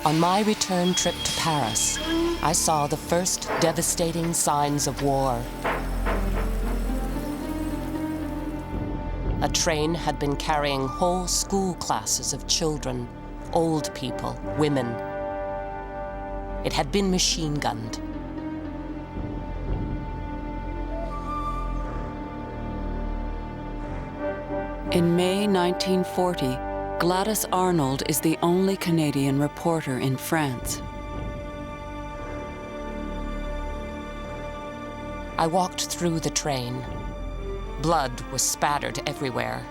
On my return trip to Paris, I saw the first devastating signs of war. A train had been carrying whole school classes of children, old people, women. It had been machine-gunned. In May 1940, Gladys Arnold is the only Canadian reporter in France. I walked through the train. Blood was spattered everywhere.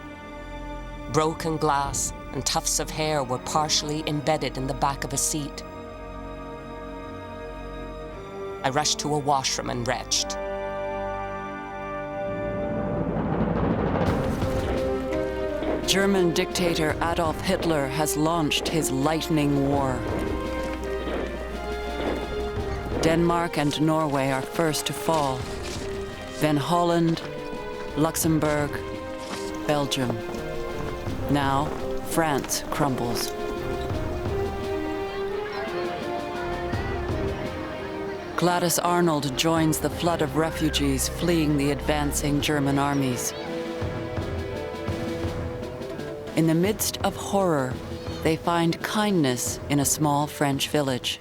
Broken glass and tufts of hair were partially embedded in the back of a seat. I rushed to a washroom and retched. German dictator Adolf Hitler has launched his lightning war. Denmark and Norway are first to fall, then Holland, Luxembourg, Belgium. Now, France crumbles. Gladys Arnold joins the flood of refugees fleeing the advancing German armies. In the midst of horror, they find kindness in a small French village.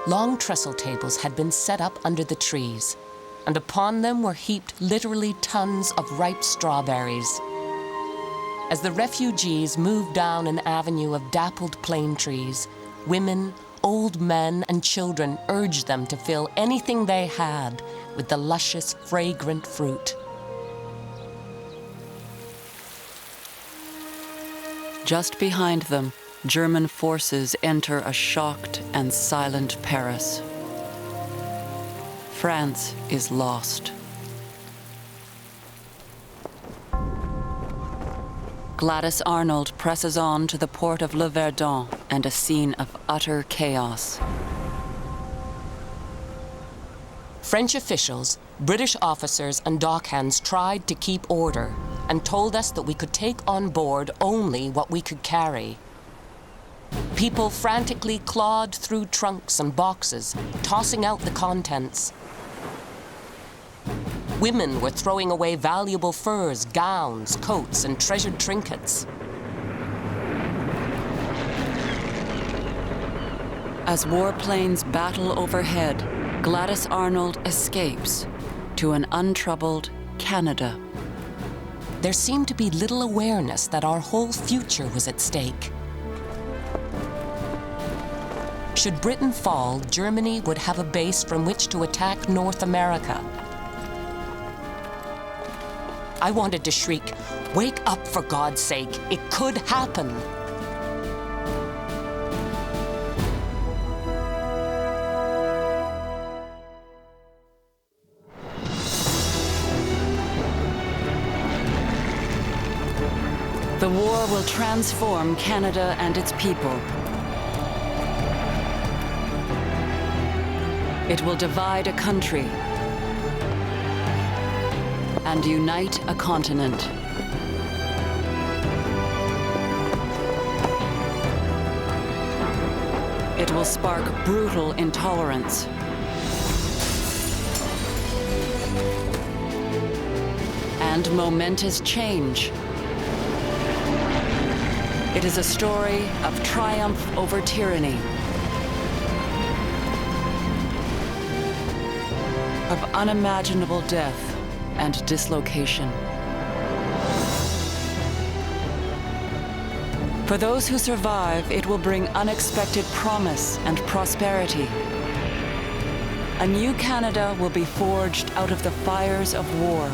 Long trestle tables had been set up under the trees, and upon them were heaped literally tons of ripe strawberries. As the refugees moved down an avenue of dappled plane trees, women, old men, and children urged them to fill anything they had with the luscious, fragrant fruit. Just behind them, German forces enter a shocked and silent Paris. France is lost. Gladys Arnold presses on to the port of Le Verdun and a scene of utter chaos. French officials, British officers, and dockhands tried to keep order and told us that we could take on board only what we could carry. People frantically clawed through trunks and boxes, tossing out the contents. Women were throwing away valuable furs, gowns, coats, and treasured trinkets. As warplanes battle overhead, Gladys Arnold escapes to an untroubled Canada. There seemed to be little awareness that our whole future was at stake. Should Britain fall, Germany would have a base from which to attack North America. I wanted to shriek, "Wake up, for God's sake! It could happen!" The war will transform Canada and its people. It will divide a country and unite a continent. It will spark brutal intolerance and momentous change. It is a story of triumph over tyranny, of unimaginable death and dislocation. For those who survive, it will bring unexpected promise and prosperity. A new Canada will be forged out of the fires of war,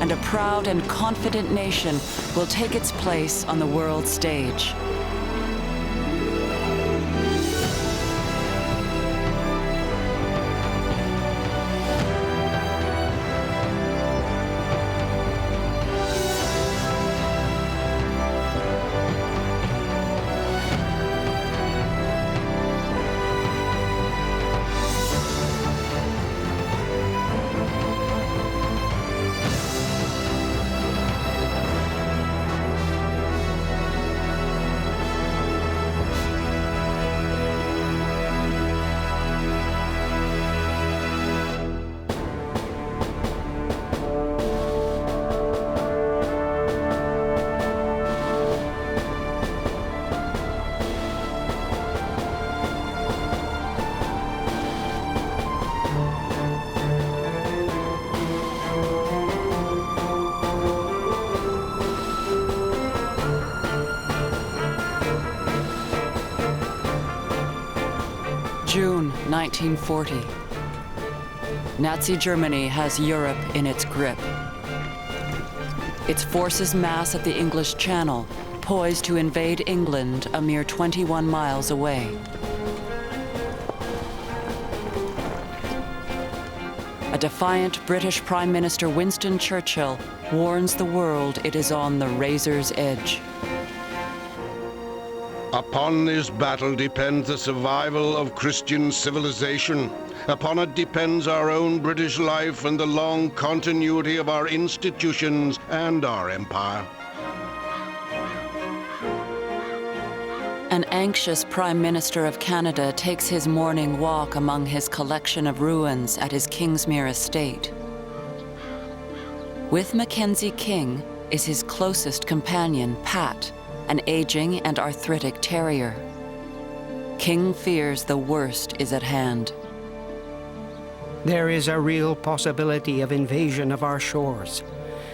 and a proud and confident nation will take its place on the world stage. June 1940. Nazi Germany has Europe in its grip. Its forces mass at the English Channel, poised to invade England a mere 21 miles away. A defiant British Prime Minister Winston Churchill warns the world it is on the razor's edge. Upon this battle depends the survival of Christian civilization. Upon it depends our own British life and the long continuity of our institutions and our empire. An anxious Prime Minister of Canada takes his morning walk among his collection of ruins at his Kingsmere estate. With Mackenzie King is his closest companion, Pat, an aging and arthritic terrier. King fears the worst is at hand. There is a real possibility of invasion of our shores.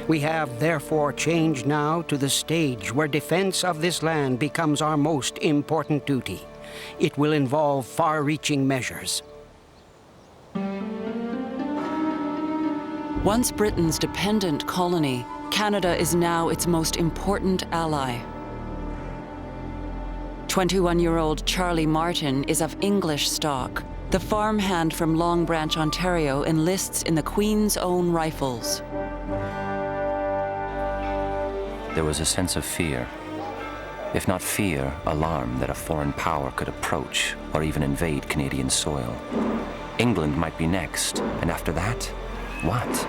We have therefore changed now to the stage where defense of this land becomes our most important duty. It will involve far-reaching measures. Once Britain's dependent colony, Canada is now its most important ally. 21-year-old Charlie Martin is of English stock. The farmhand from Long Branch, Ontario, enlists in the Queen's Own Rifles. There was a sense of fear. If not fear, alarm that a foreign power could approach or even invade Canadian soil. England might be next, and after that, what?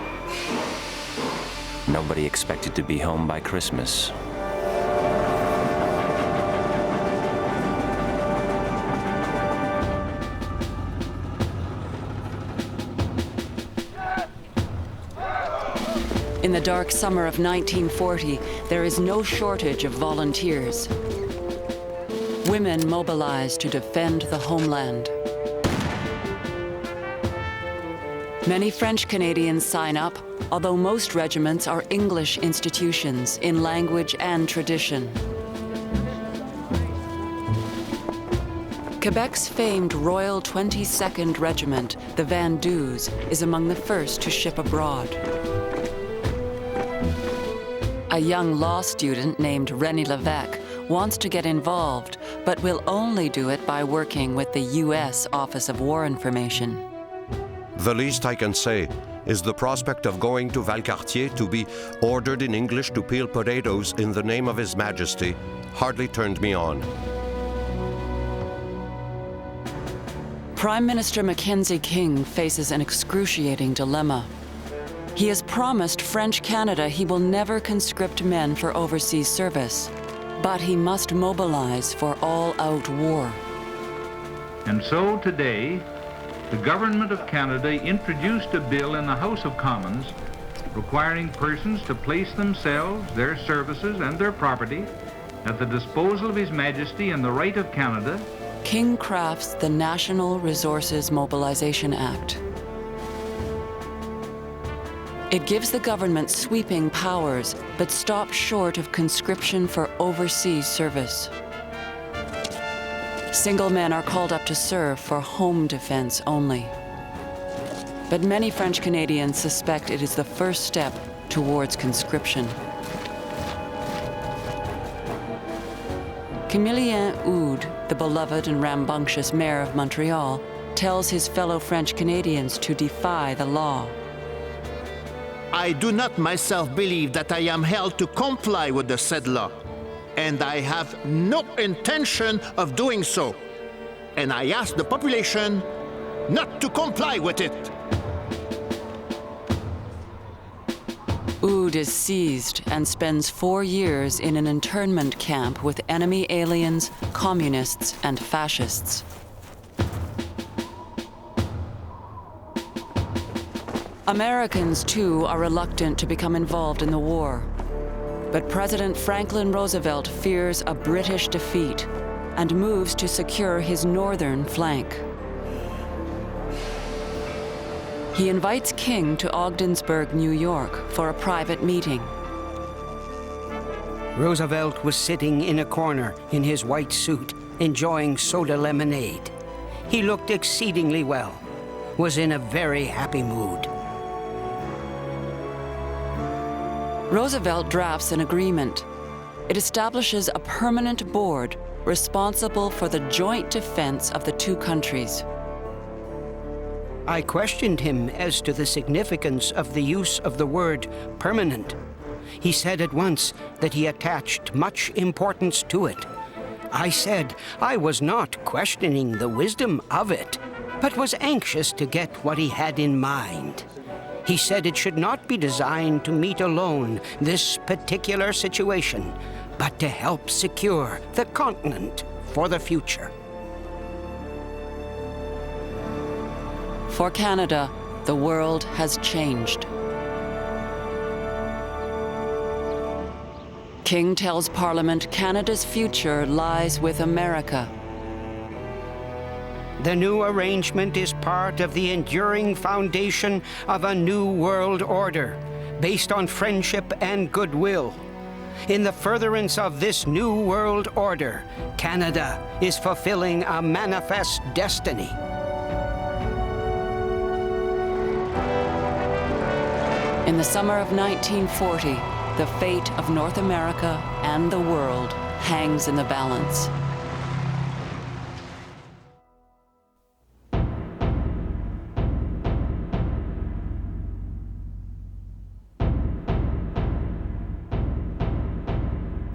Nobody expected to be home by Christmas. In the dark summer of 1940, there is no shortage of volunteers. Women mobilize to defend the homeland. Many French Canadians sign up, although most regiments are English institutions in language and tradition. Quebec's famed Royal 22nd Regiment, the Vendus, is among the first to ship abroad. A young law student named René Levesque wants to get involved, but will only do it by working with the U.S. Office of War Information. The least I can say is the prospect of going to Valcartier to be ordered in English to peel potatoes in the name of His Majesty hardly turned me on. Prime Minister Mackenzie King faces an excruciating dilemma. He has promised French Canada he will never conscript men for overseas service, but he must mobilize for all-out war. And so today, the Government of Canada introduced a bill in the House of Commons requiring persons to place themselves, their services, and their property at the disposal of His Majesty and the right of Canada. King crafts the National Resources Mobilization Act. It gives the government sweeping powers, but stops short of conscription for overseas service. Single men are called up to serve for home defense only. But many French Canadians suspect it is the first step towards conscription. Camillien Houde, the beloved and rambunctious mayor of Montreal, tells his fellow French Canadians to defy the law. I do not myself believe that I am held to comply with the said law, and I have no intention of doing so. And I ask the population not to comply with it. Houde is seized and spends 4 years in an internment camp with enemy aliens, communists, and fascists. Americans, too, are reluctant to become involved in the war. But President Franklin Roosevelt fears a British defeat and moves to secure his northern flank. He invites King to Ogdensburg, New York, for a private meeting. Roosevelt was sitting in a corner in his white suit, enjoying soda lemonade. He looked exceedingly well, was in a very happy mood. Roosevelt drafts an agreement. It establishes a permanent board responsible for the joint defense of the two countries. I questioned him as to the significance of the use of the word permanent. He said at once that he attached much importance to it. I said I was not questioning the wisdom of it, but was anxious to get what he had in mind. He said it should not be designed to meet alone this particular situation, but to help secure the continent for the future. For Canada, the world has changed. King tells Parliament Canada's future lies with America. The new arrangement is part of the enduring foundation of a new world order, based on friendship and goodwill. In the furtherance of this new world order, Canada is fulfilling a manifest destiny. In the summer of 1940, the fate of North America and the world hangs in the balance.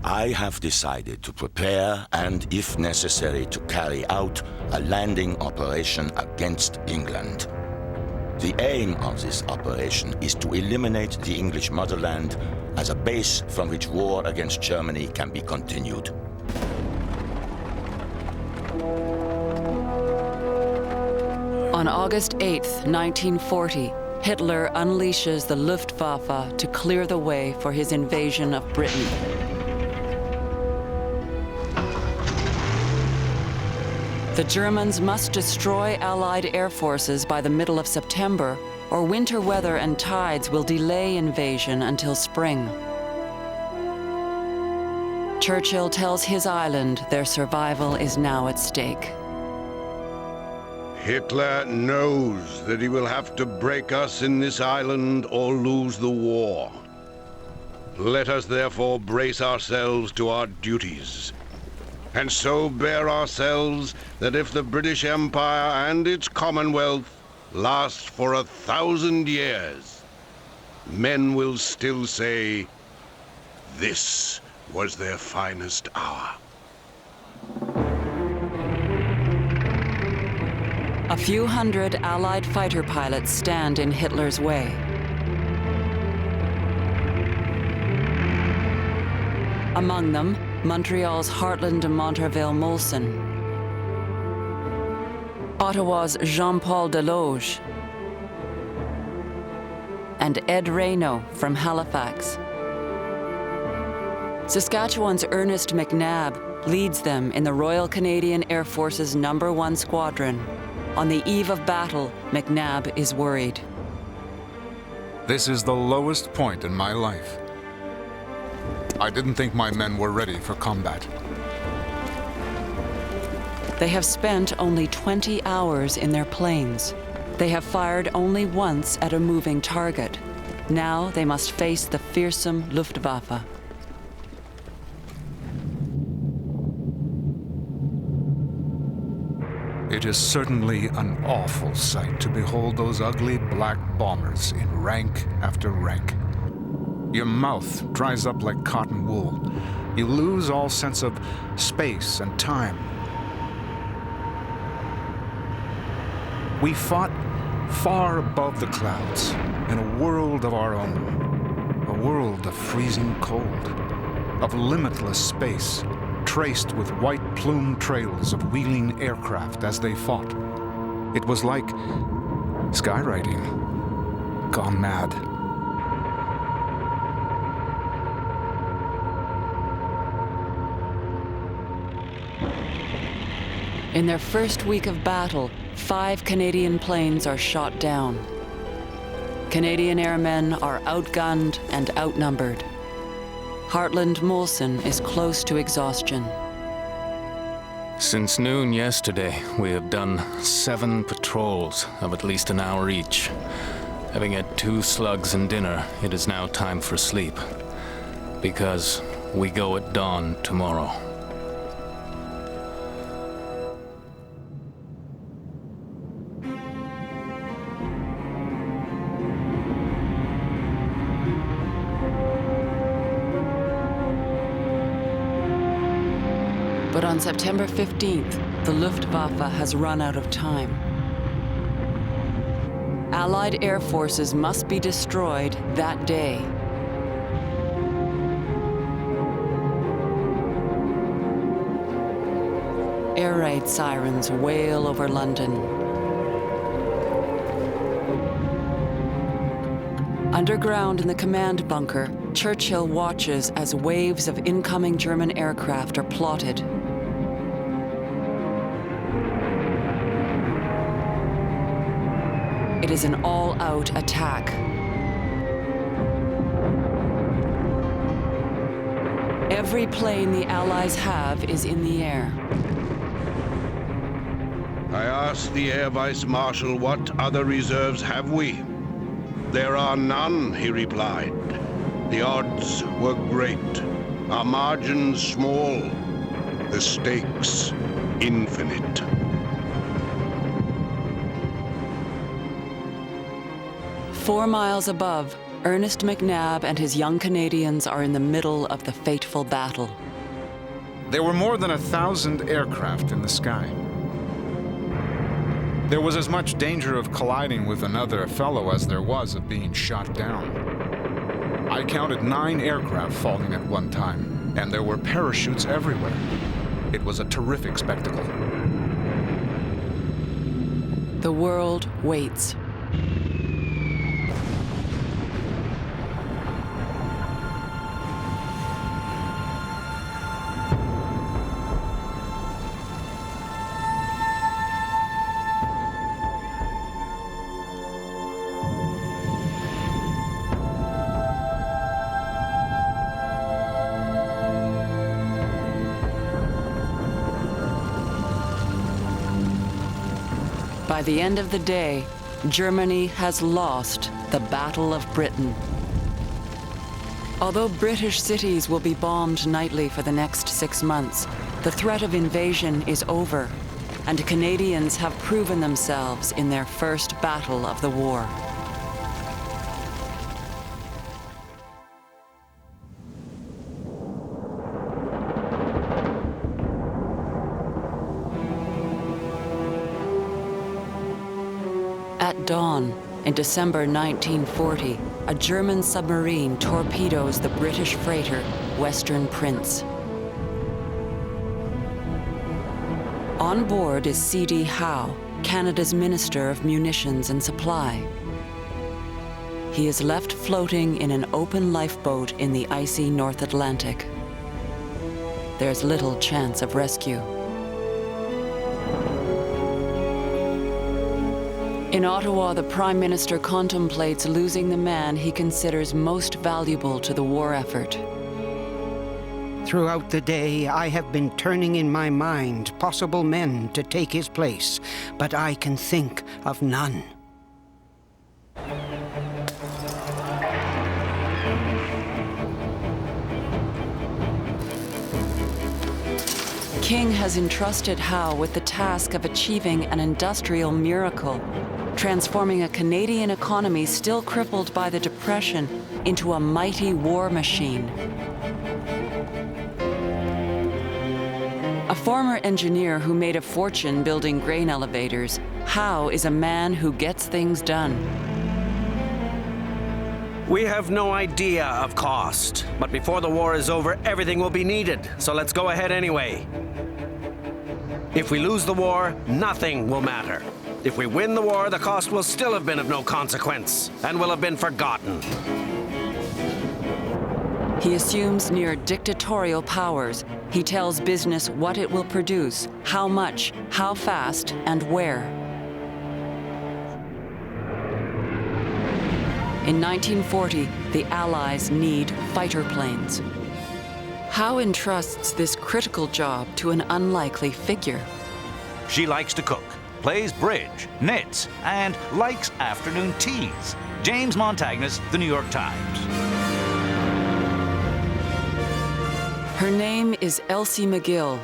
I have decided to prepare and, if necessary, to carry out a landing operation against England. The aim of this operation is to eliminate the English motherland as a base from which war against Germany can be continued. On August 8, 1940, Hitler unleashes the Luftwaffe to clear the way for his invasion of Britain. The Germans must destroy Allied air forces by the middle of September, or winter weather and tides will delay invasion until spring. Churchill tells his island their survival is now at stake. Hitler knows that he will have to break us in this island or lose the war. Let us therefore brace ourselves to our duties, and so bear ourselves that if the British Empire and its Commonwealth last for 1,000 years, men will still say, this was their finest hour. A few hundred Allied fighter pilots stand in Hitler's way. Among them, Montreal's Hartland de Monterville-Molson, Ottawa's Jean-Paul Deloge, and Ed Reynaud from Halifax. Saskatchewan's Ernest McNabb leads them in the Royal Canadian Air Force's No. 1 Squadron. On the eve of battle, McNabb is worried. This is the lowest point in my life. I didn't think my men were ready for combat. They have spent only 20 hours in their planes. They have fired only once at a moving target. Now they must face the fearsome Luftwaffe. It is certainly an awful sight to behold those ugly black bombers in rank after rank. Your mouth dries up like cotton wool. You lose all sense of space and time. We fought far above the clouds in a world of our own, a world of freezing cold, of limitless space, traced with white plume trails of wheeling aircraft as they fought. It was like skywriting gone mad. In their first week of battle, 5 Canadian planes are shot down. Canadian airmen are outgunned and outnumbered. Hartland Molson is close to exhaustion. Since noon yesterday, we have done 7 patrols of at least an hour each. Having had 2 slugs and dinner, it is now time for sleep. Because we go at dawn tomorrow. But on September 15th, the Luftwaffe has run out of time. Allied air forces must be destroyed that day. Air raid sirens wail over London. Underground in the command bunker, Churchill watches as waves of incoming German aircraft are plotted. It is an all-out attack. Every plane the Allies have is in the air. I asked the Air Vice Marshal what other reserves have we. There are none, he replied. The odds were great, our margins small, the stakes infinite. "4 miles above, Ernest McNabb and his young Canadians are in the middle of the fateful battle. There were more than 1,000 aircraft in the sky. There was as much danger of colliding with another fellow as there was of being shot down. I counted 9 aircraft falling at one time, and there were parachutes everywhere. It was a terrific spectacle. The world waits. By the end of the day, Germany has lost the Battle of Britain. Although British cities will be bombed nightly for the next 6 months, the threat of invasion is over, and Canadians have proven themselves in their first battle of the war. At dawn, in December 1940, a German submarine torpedoes the British freighter Western Prince. On board is C.D. Howe, Canada's Minister of Munitions and Supply. He is left floating in an open lifeboat in the icy North Atlantic. There's little chance of rescue. In Ottawa, the Prime Minister contemplates losing the man he considers most valuable to the war effort. Throughout the day, I have been turning in my mind possible men to take his place, but I can think of none. King has entrusted Howe with the task of achieving an industrial miracle, transforming a Canadian economy still crippled by the Depression into a mighty war machine. A former engineer who made a fortune building grain elevators, Howe is a man who gets things done. We have no idea of cost, but before the war is over, everything will be needed, so let's go ahead anyway. If we lose the war, nothing will matter. If we win the war, the cost will still have been of no consequence and will have been forgotten. He assumes near dictatorial powers. He tells business what it will produce, how much, how fast, and where. In 1940, the Allies need fighter planes. Howe entrusts this critical job to an unlikely figure. She likes to cook, plays bridge, knits, and likes afternoon teas. James Montagnes, The New York Times. Her name is Elsie McGill.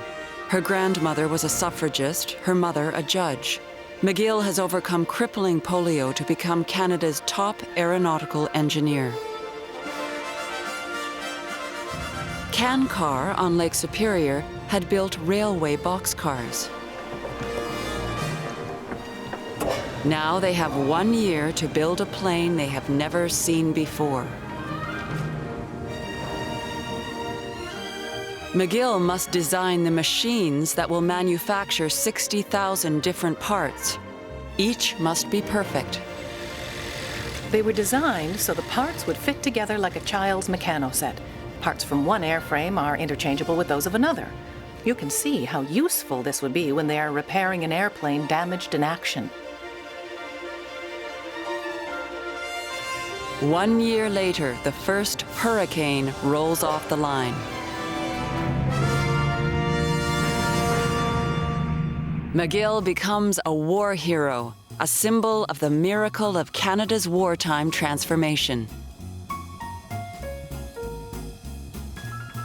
Her grandmother was a suffragist, her mother a judge. McGill has overcome crippling polio to become Canada's top aeronautical engineer. Cancar on Lake Superior had built railway boxcars. Now they have 1 year to build a plane they have never seen before. McGill must design the machines that will manufacture 60,000 different parts. Each must be perfect. They were designed so the parts would fit together like a child's mechano set. Parts from one airframe are interchangeable with those of another. You can see how useful this would be when they are repairing an airplane damaged in action. 1 year later, the first Hurricane rolls off the line. McGill becomes a war hero, a symbol of the miracle of Canada's wartime transformation.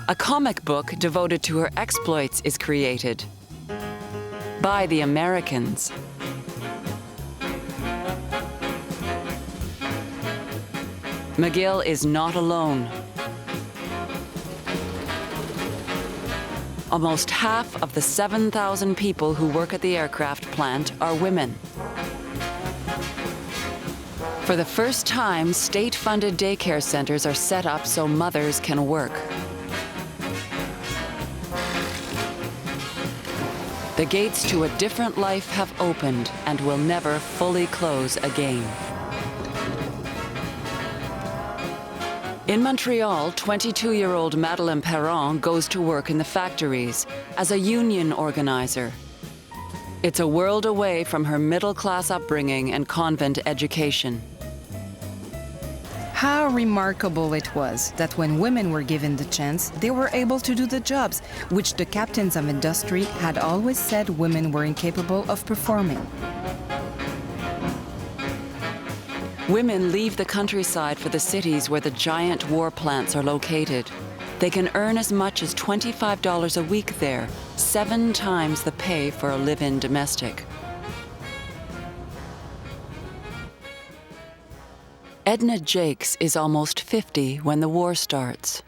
A comic book devoted to her exploits is created by the Americans. McGill is not alone. Almost half of the 7,000 people who work at the aircraft plant are women. For the first time, state-funded daycare centers are set up so mothers can work. The gates to a different life have opened and will never fully close again. In Montreal, 22-year-old Madeleine Perron goes to work in the factories as a union organizer. It's a world away from her middle-class upbringing and convent education. How remarkable it was that when women were given the chance, they were able to do the jobs which the captains of industry had always said women were incapable of performing. Women leave the countryside for the cities where the giant war plants are located. They can earn as much as $25 a week there, 7 times the pay for a live-in domestic. Edna Jakes is almost 50 when the war starts.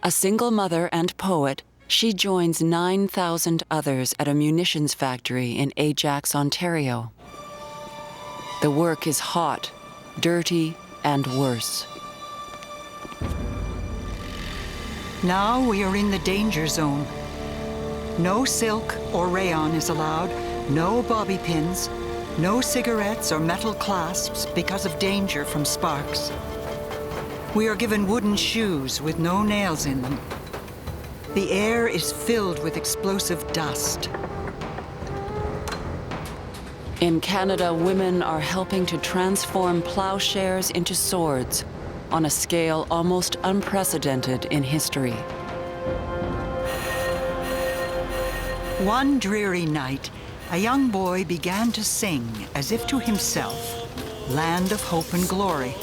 A single mother and poet, she joins 9,000 others at a munitions factory in Ajax, Ontario. The work is hot, dirty, and worse. Now we are in the danger zone. No silk or rayon is allowed, no bobby pins, no cigarettes or metal clasps because of danger from sparks. We are given wooden shoes with no nails in them. The air is filled with explosive dust. In Canada, women are helping to transform plowshares into swords on a scale almost unprecedented in history. One dreary night, a young boy began to sing as if to himself, "Land of Hope and Glory."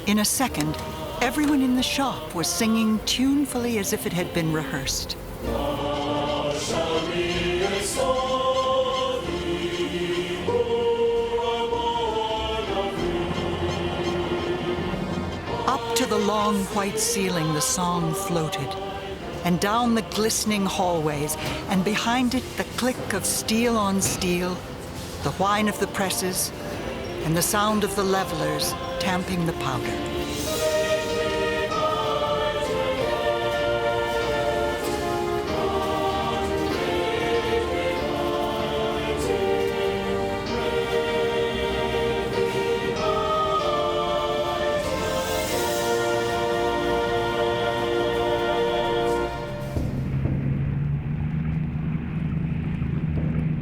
In a second, everyone in the shop was singing tunefully as if it had been rehearsed. Up to the long white ceiling the song floated, and down the glistening hallways, and behind it the click of steel on steel, the whine of the presses, and the sound of the levelers tamping the powder.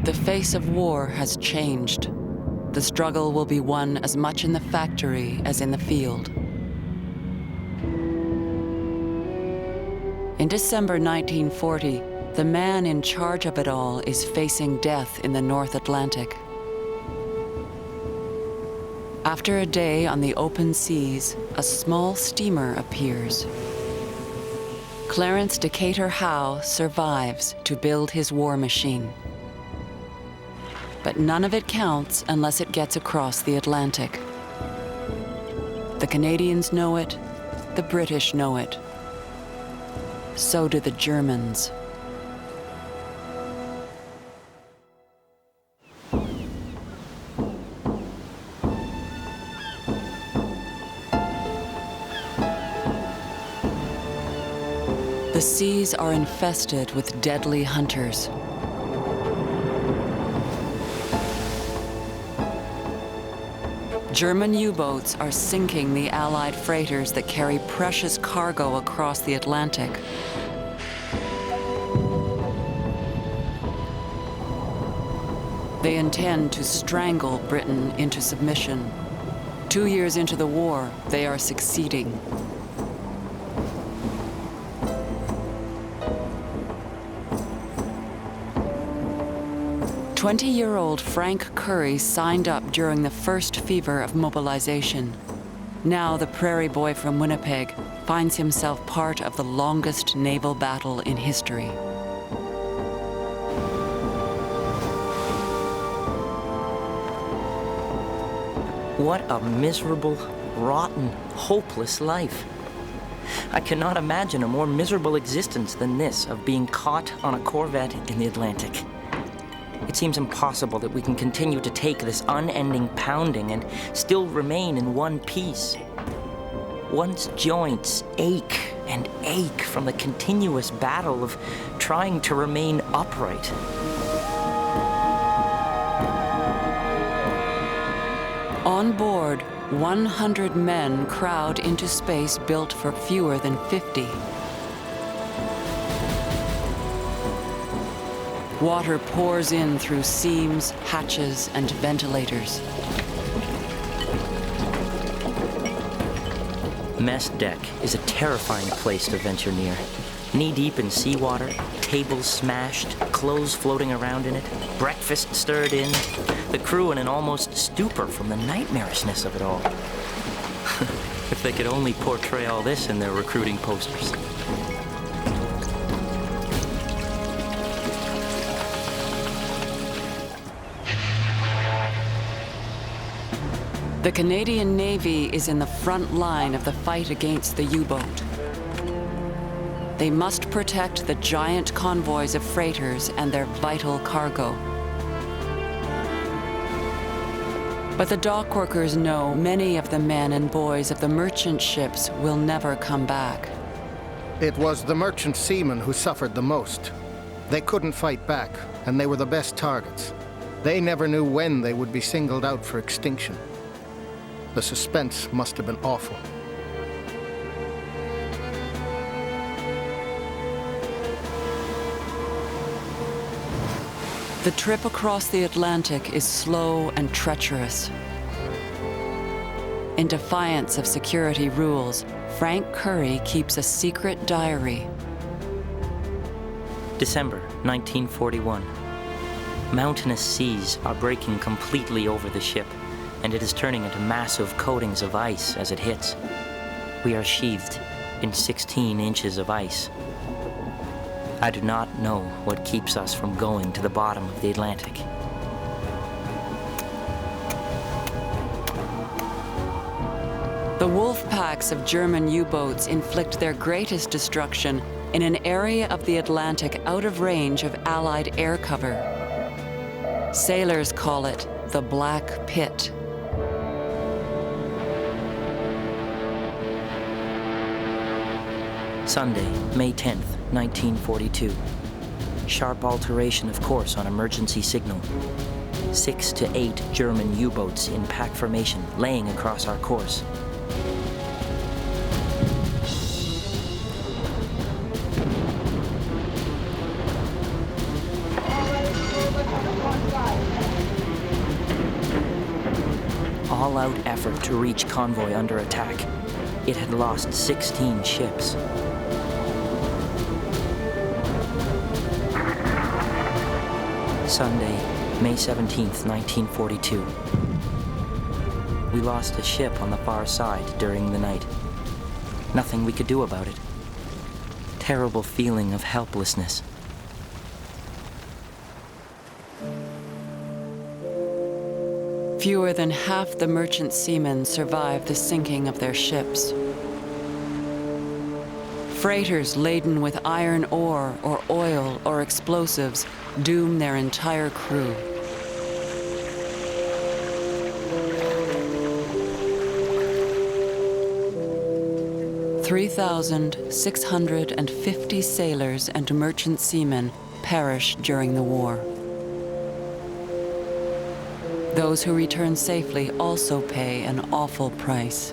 The face of war has changed. The struggle will be won as much in the factory as in the field. In December 1940, the man in charge of it all is facing death in the North Atlantic. After a day on the open seas, a small steamer appears. Clarence Decatur Howe survives to build his war machine. But none of it counts unless it gets across the Atlantic. The Canadians know it, the British know it. So do the Germans. The seas are infested with deadly hunters. German U-boats are sinking the Allied freighters that carry precious cargo across the Atlantic. They intend to strangle Britain into submission. 2 years into the war, they are succeeding. 20-year-old Frank Curry signed up during the first fever of mobilization. Now the prairie boy from Winnipeg finds himself part of the longest naval battle in history. What a miserable, rotten, hopeless life. I cannot imagine a more miserable existence than this of being caught on a corvette in the Atlantic. It seems impossible that we can continue to take this unending pounding and still remain in one piece. One's joints ache and ache from the continuous battle of trying to remain upright. On board, 100 men crowd into space built for fewer than 50. Water pours in through seams, hatches, and ventilators. Mess deck is a terrifying place to venture near. Knee-deep in seawater, tables smashed, clothes floating around in it, breakfast stirred in, the crew in an almost stupor from the nightmarishness of it all. If they could only portray all this in their recruiting posters. The Canadian Navy is in the front line of the fight against the U-boat. They must protect the giant convoys of freighters and their vital cargo. But the dock workers know many of the men and boys of the merchant ships will never come back. It was the merchant seamen who suffered the most. They couldn't fight back, and they were the best targets. They never knew when they would be singled out for extinction. The suspense must have been awful. The trip across the Atlantic is slow and treacherous. In defiance of security rules, Frank Curry keeps a secret diary. December 1941. Mountainous seas are breaking completely over the ship, and it is turning into massive coatings of ice as it hits. We are sheathed in 16 inches of ice. I do not know what keeps us from going to the bottom of the Atlantic. The wolf packs of German U-boats inflict their greatest destruction in an area of the Atlantic out of range of Allied air cover. Sailors call it the Black Pit. Sunday, May 10th, 1942. Sharp alteration of course on emergency signal. 6 to 8 German U-boats in pack formation laying across our course. All-out effort to reach convoy under attack. It had lost 16 ships. Sunday, May 17th, 1942. We lost a ship on the far side during the night. Nothing we could do about it. Terrible feeling of helplessness. Fewer than half the merchant seamen survived the sinking of their ships. Freighters laden with iron ore or oil or explosives doom their entire crew. $3,650 sailors and merchant seamen perished during the war. Those who return safely also pay an awful price.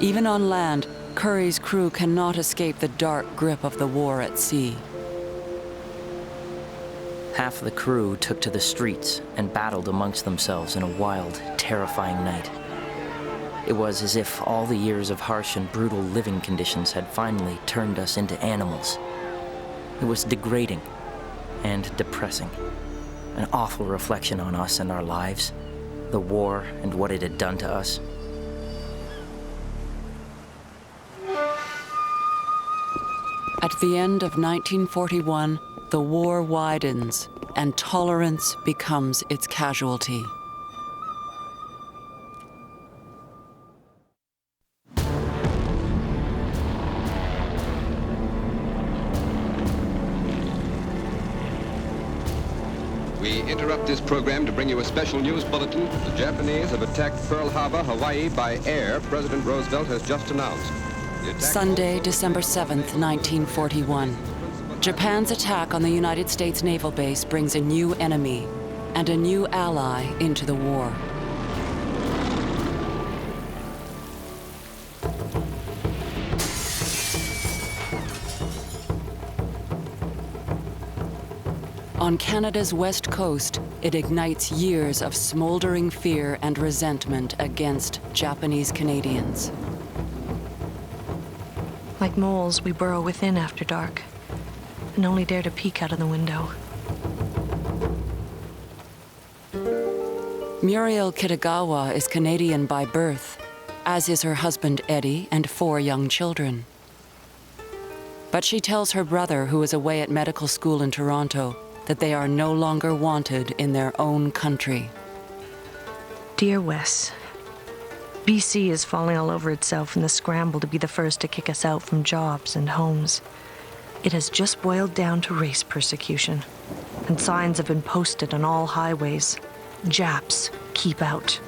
Even on land, Curry's crew cannot escape the dark grip of the war at sea. Half the crew took to the streets and battled amongst themselves in a wild, terrifying night. It was as if all the years of harsh and brutal living conditions had finally turned us into animals. It was degrading and depressing. An awful reflection on us and our lives, the war and what it had done to us. At the end of 1941, the war widens and tolerance becomes its casualty. We interrupt this program to bring you a special news bulletin. The Japanese have attacked Pearl Harbor, Hawaii by air, President Roosevelt has just announced. Sunday, December 7th, 1941. Japan's attack on the United States naval base brings a new enemy and a new ally into the war. On Canada's west coast, it ignites years of smoldering fear and resentment against Japanese Canadians. Like moles, we burrow within after dark, and only dare to peek out of the window. Muriel Kitagawa is Canadian by birth, as is her husband Eddie and 4 young children. But she tells her brother, who is away at medical school in Toronto, that they are no longer wanted in their own country. Dear Wes, BC is falling all over itself in the scramble to be the first to kick us out from jobs and homes. It has just boiled down to race persecution, and signs have been posted on all highways. Japs, keep out.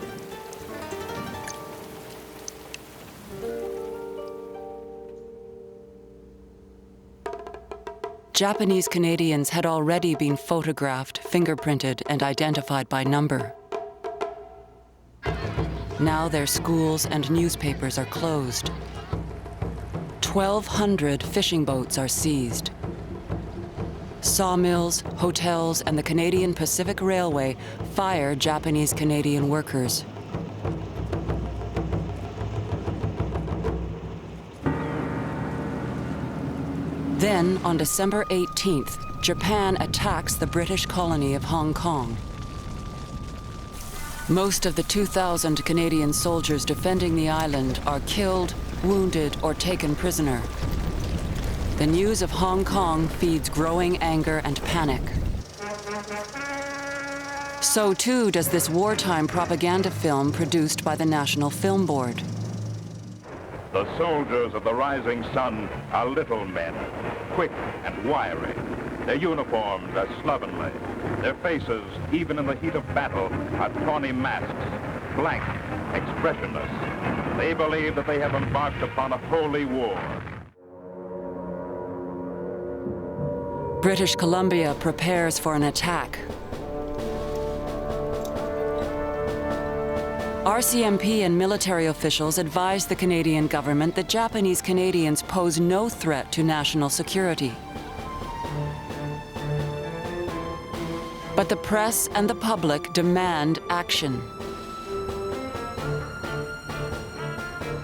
Japanese Canadians had already been photographed, fingerprinted, and identified by number. Now their schools and newspapers are closed. 1,200 fishing boats are seized. Sawmills, hotels, and the Canadian Pacific Railway fire Japanese Canadian workers. Then, on December 18th, Japan attacks the British colony of Hong Kong. Most of the 2,000 Canadian soldiers defending the island are killed, wounded, or taken prisoner. The news of Hong Kong feeds growing anger and panic. So too does this wartime propaganda film produced by the National Film Board. The soldiers of the rising sun are little men, quick and wiry. Their uniforms are slovenly. Their faces, even in the heat of battle, are tawny masks, blank, expressionless. They believe that they have embarked upon a holy war. British Columbia prepares for an attack. RCMP and military officials advised the Canadian government that Japanese Canadians pose no threat to national security. But the press and the public demand action.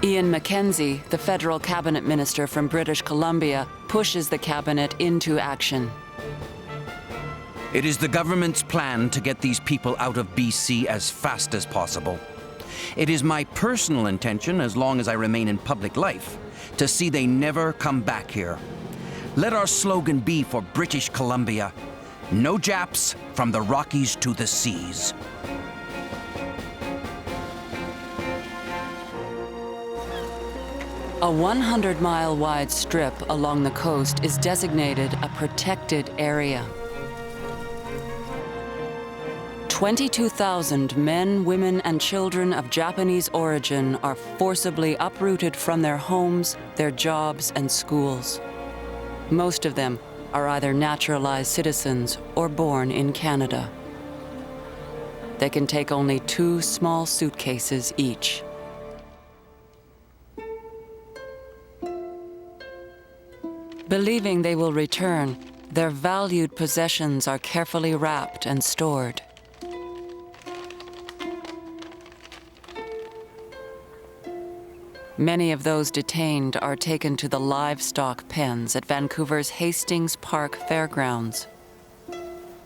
Ian Mackenzie, the federal cabinet minister from British Columbia, pushes the cabinet into action. It is the government's plan to get these people out of BC as fast as possible. It is my personal intention, as long as I remain in public life, to see they never come back here. Let our slogan be for British Columbia, "No Japs from the Rockies to the seas." A 100-mile wide strip along the coast is designated a protected area. 22,000 men, women, and children of Japanese origin are forcibly uprooted from their homes, their jobs, and schools. Most of them are either naturalized citizens or born in Canada. They can take only 2 small suitcases each. Believing they will return, their valued possessions are carefully wrapped and stored. Many of those detained are taken to the livestock pens at Vancouver's Hastings Park Fairgrounds.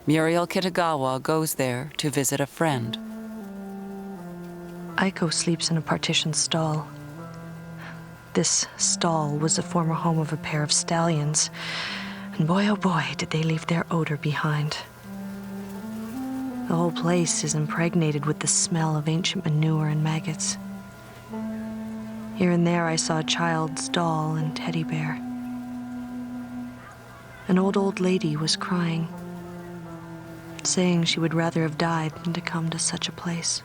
Muriel Kitagawa goes there to visit a friend. Aiko sleeps in a partitioned stall. This stall was the former home of a pair of stallions, and boy, oh boy, did they leave their odor behind. The whole place is impregnated with the smell of ancient manure and maggots. Here and there I saw a child's doll and teddy bear. An old lady was crying, saying she would rather have died than to come to such a place.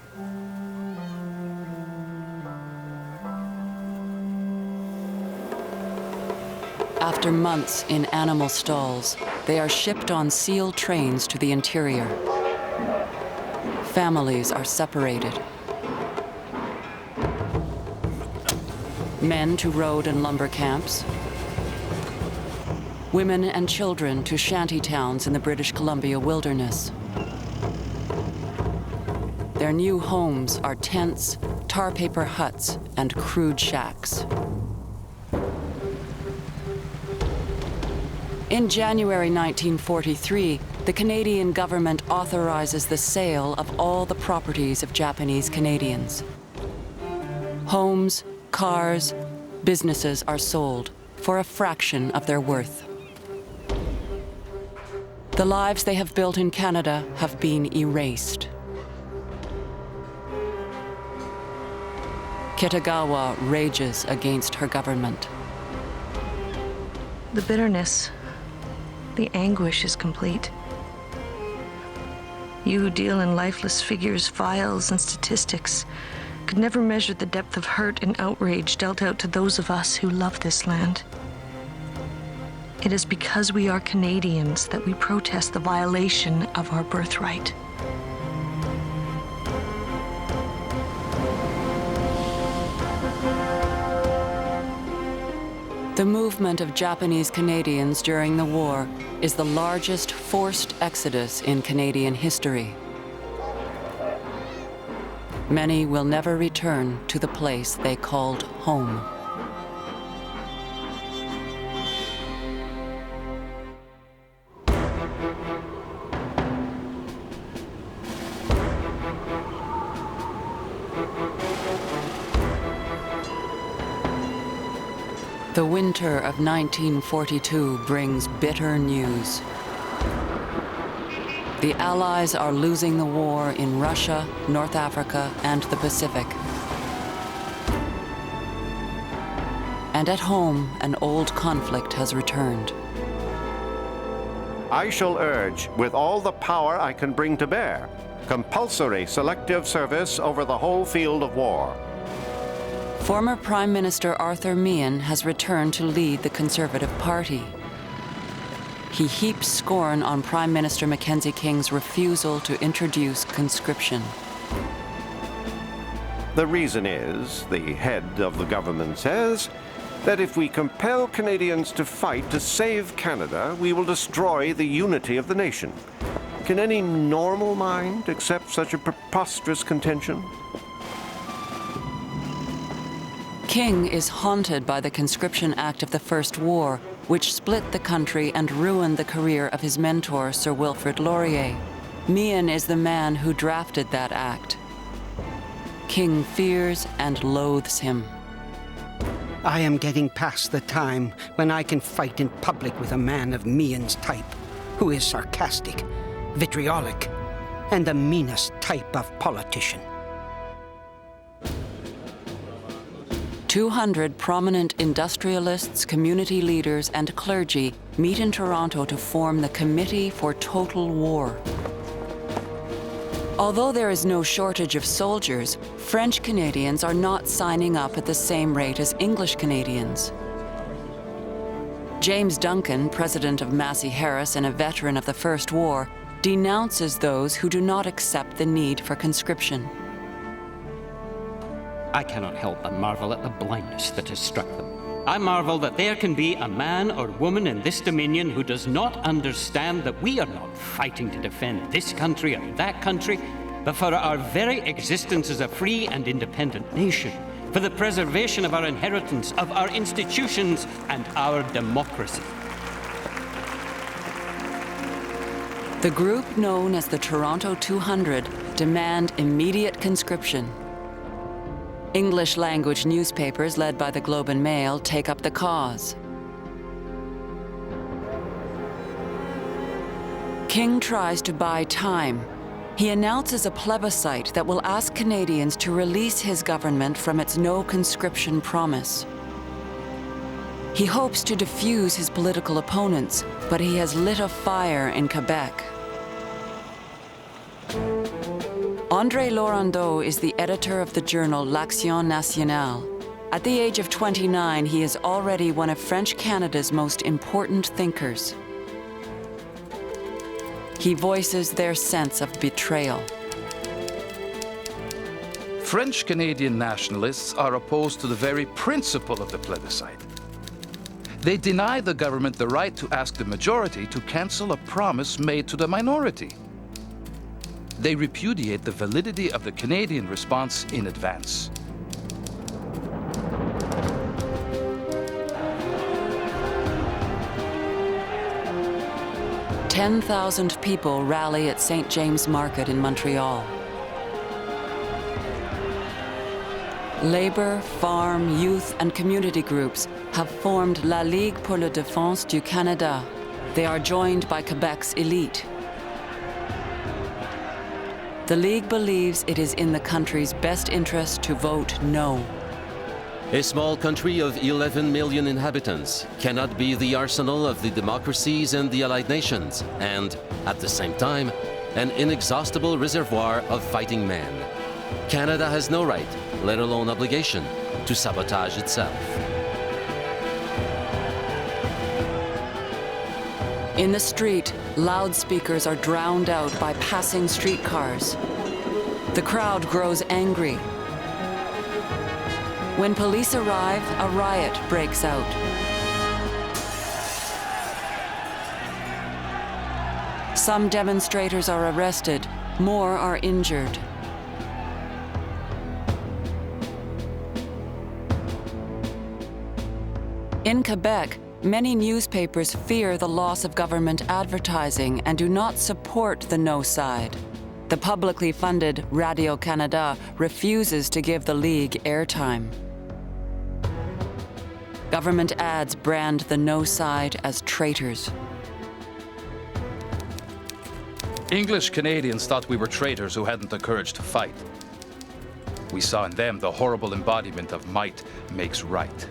After months in animal stalls, they are shipped on sealed trains to the interior. Families are separated. Men to road and lumber camps. Women and children to shanty towns in the British Columbia wilderness. Their new homes are tents, tar paper huts, and crude shacks. In January 1943, the Canadian government authorizes the sale of all the properties of Japanese Canadians. Homes, cars, businesses are sold for a fraction of their worth. The lives they have built in Canada have been erased. Kitagawa rages against her government. The bitterness, the anguish is complete. You who deal in lifeless figures, files, and statistics could never measure the depth of hurt and outrage dealt out to those of us who love this land. It is because we are Canadians that we protest the violation of our birthright. The movement of Japanese Canadians during the war is the largest forced exodus in Canadian history. Many will never return to the place they called home. The winter of 1942 brings bitter news. The Allies are losing the war in Russia, North Africa, and the Pacific. And at home, an old conflict has returned. I shall urge, with all the power I can bring to bear, compulsory selective service over the whole field of war. Former Prime Minister Arthur Meehan has returned to lead the Conservative Party. He heaps scorn on Prime Minister Mackenzie King's refusal to introduce conscription. The reason is, the head of the government says, that if we compel Canadians to fight to save Canada, we will destroy the unity of the nation. Can any normal mind accept such a preposterous contention? King is haunted by the Conscription Act of the First War, which split the country and ruined the career of his mentor, Sir Wilfrid Laurier. Meehan is the man who drafted that act. King fears and loathes him. I am getting past the time when I can fight in public with a man of Meehan's type, who is sarcastic, vitriolic, and the meanest type of politician. 200 prominent industrialists, community leaders, and clergy meet in Toronto to form the Committee for Total War. Although there is no shortage of soldiers, French Canadians are not signing up at the same rate as English Canadians. James Duncan, president of Massey Harris and a veteran of the First War, denounces those who do not accept the need for conscription. I cannot help but marvel at the blindness that has struck them. I marvel that there can be a man or woman in this Dominion who does not understand that we are not fighting to defend this country or that country, but for our very existence as a free and independent nation, for the preservation of our inheritance, of our institutions, and our democracy. The group known as the Toronto 200 demand immediate conscription. English-language newspapers led by the Globe and Mail take up the cause. King tries to buy time. He announces a plebiscite that will ask Canadians to release his government from its no conscription promise. He hopes to defuse his political opponents, but he has lit a fire in Quebec. André Laurendeau is the editor of the journal L'Action Nationale. At the age of 29, he is already one of French Canada's most important thinkers. He voices their sense of betrayal. French Canadian nationalists are opposed to the very principle of the plebiscite. They deny the government the right to ask the majority to cancel a promise made to the minority. They repudiate the validity of the Canadian response in advance. "10,000 people rally at St. James Market in Montreal. Labour, farm, youth, and community groups have formed La Ligue pour la Défense du Canada. They are joined by Quebec's elite. The League believes it is in the country's best interest to vote no. A small country of 11 million inhabitants cannot be the arsenal of the democracies and the allied nations, and, at the same time, an inexhaustible reservoir of fighting men. Canada has no right, let alone obligation, to sabotage itself. In the street, loudspeakers are drowned out by passing streetcars. The crowd grows angry. When police arrive, a riot breaks out. Some demonstrators are arrested, more are injured. In Quebec, many newspapers fear the loss of government advertising and do not support the no side. The publicly funded Radio-Canada refuses to give the League airtime. Government ads brand the no side as traitors. English Canadians thought we were traitors who hadn't the courage to fight. We saw in them the horrible embodiment of might makes right.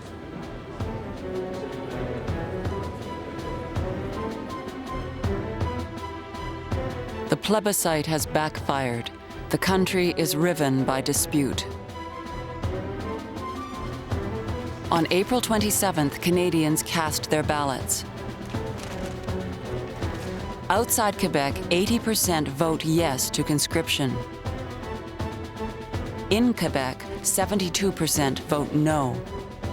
The plebiscite has backfired. The country is riven by dispute. On April 27th, Canadians cast their ballots. Outside Quebec, 80% vote yes to conscription. In Quebec, 72% vote no.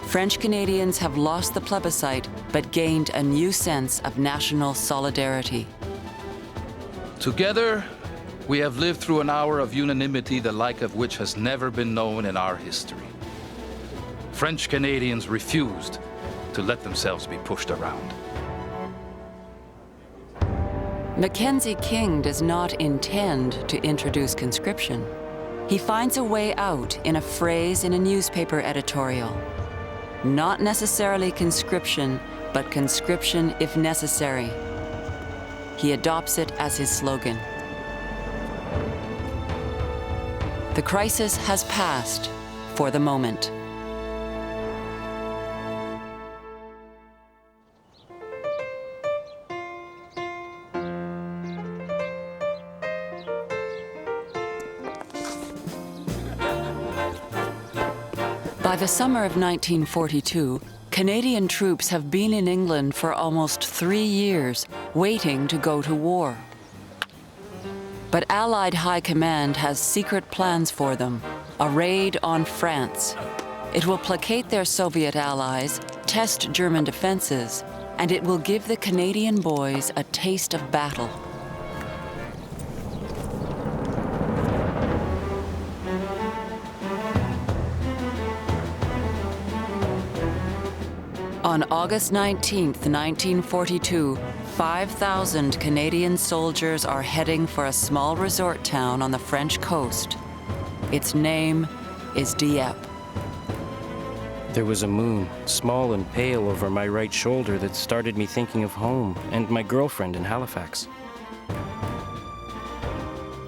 French Canadians have lost the plebiscite, but gained a new sense of national solidarity. Together, we have lived through an hour of unanimity the like of which has never been known in our history. French Canadians refused, to let themselves be pushed around. Mackenzie King does not intend to introduce conscription. He finds a way out in a phrase in a newspaper editorial. Not necessarily conscription, but conscription if necessary. He adopts it as his slogan. The crisis has passed for the moment. By the summer of 1942, Canadian troops have been in England for almost 3 years, waiting to go to war. But Allied High Command has secret plans for them, a raid on France. It will placate their Soviet allies, test German defenses, and it will give the Canadian boys a taste of battle. On August 19th, 1942, 5,000 Canadian soldiers are heading for a small resort town on the French coast. Its name is Dieppe. There was a moon, small and pale, over my right shoulder that started me thinking of home and my girlfriend in Halifax.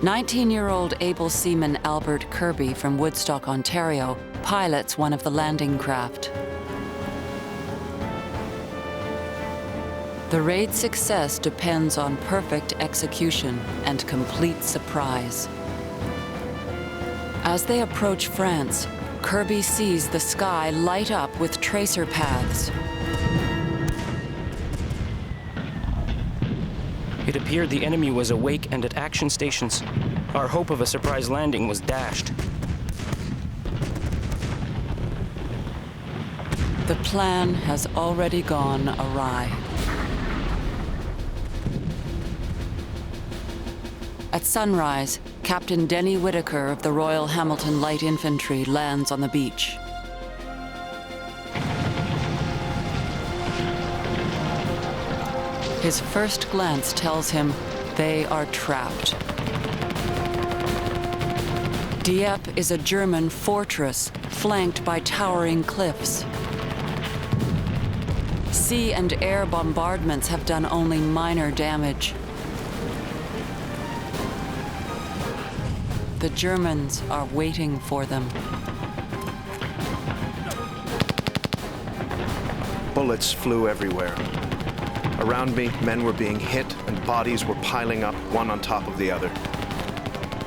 19-year-old able seaman Albert Kirby from Woodstock, Ontario, pilots one of the landing craft. The raid's success depends on perfect execution and complete surprise. As they approach France, Kirby sees the sky light up with tracer paths. It appeared the enemy was awake and at action stations. Our hope of a surprise landing was dashed. The plan has already gone awry. At sunrise, Captain Denny Whitaker of the Royal Hamilton Light Infantry lands on the beach. His first glance tells him they are trapped. Dieppe is a German fortress flanked by towering cliffs. Sea and air bombardments have done only minor damage. The Germans are waiting for them. Bullets flew everywhere. Around me, men were being hit and bodies were piling up one on top of the other.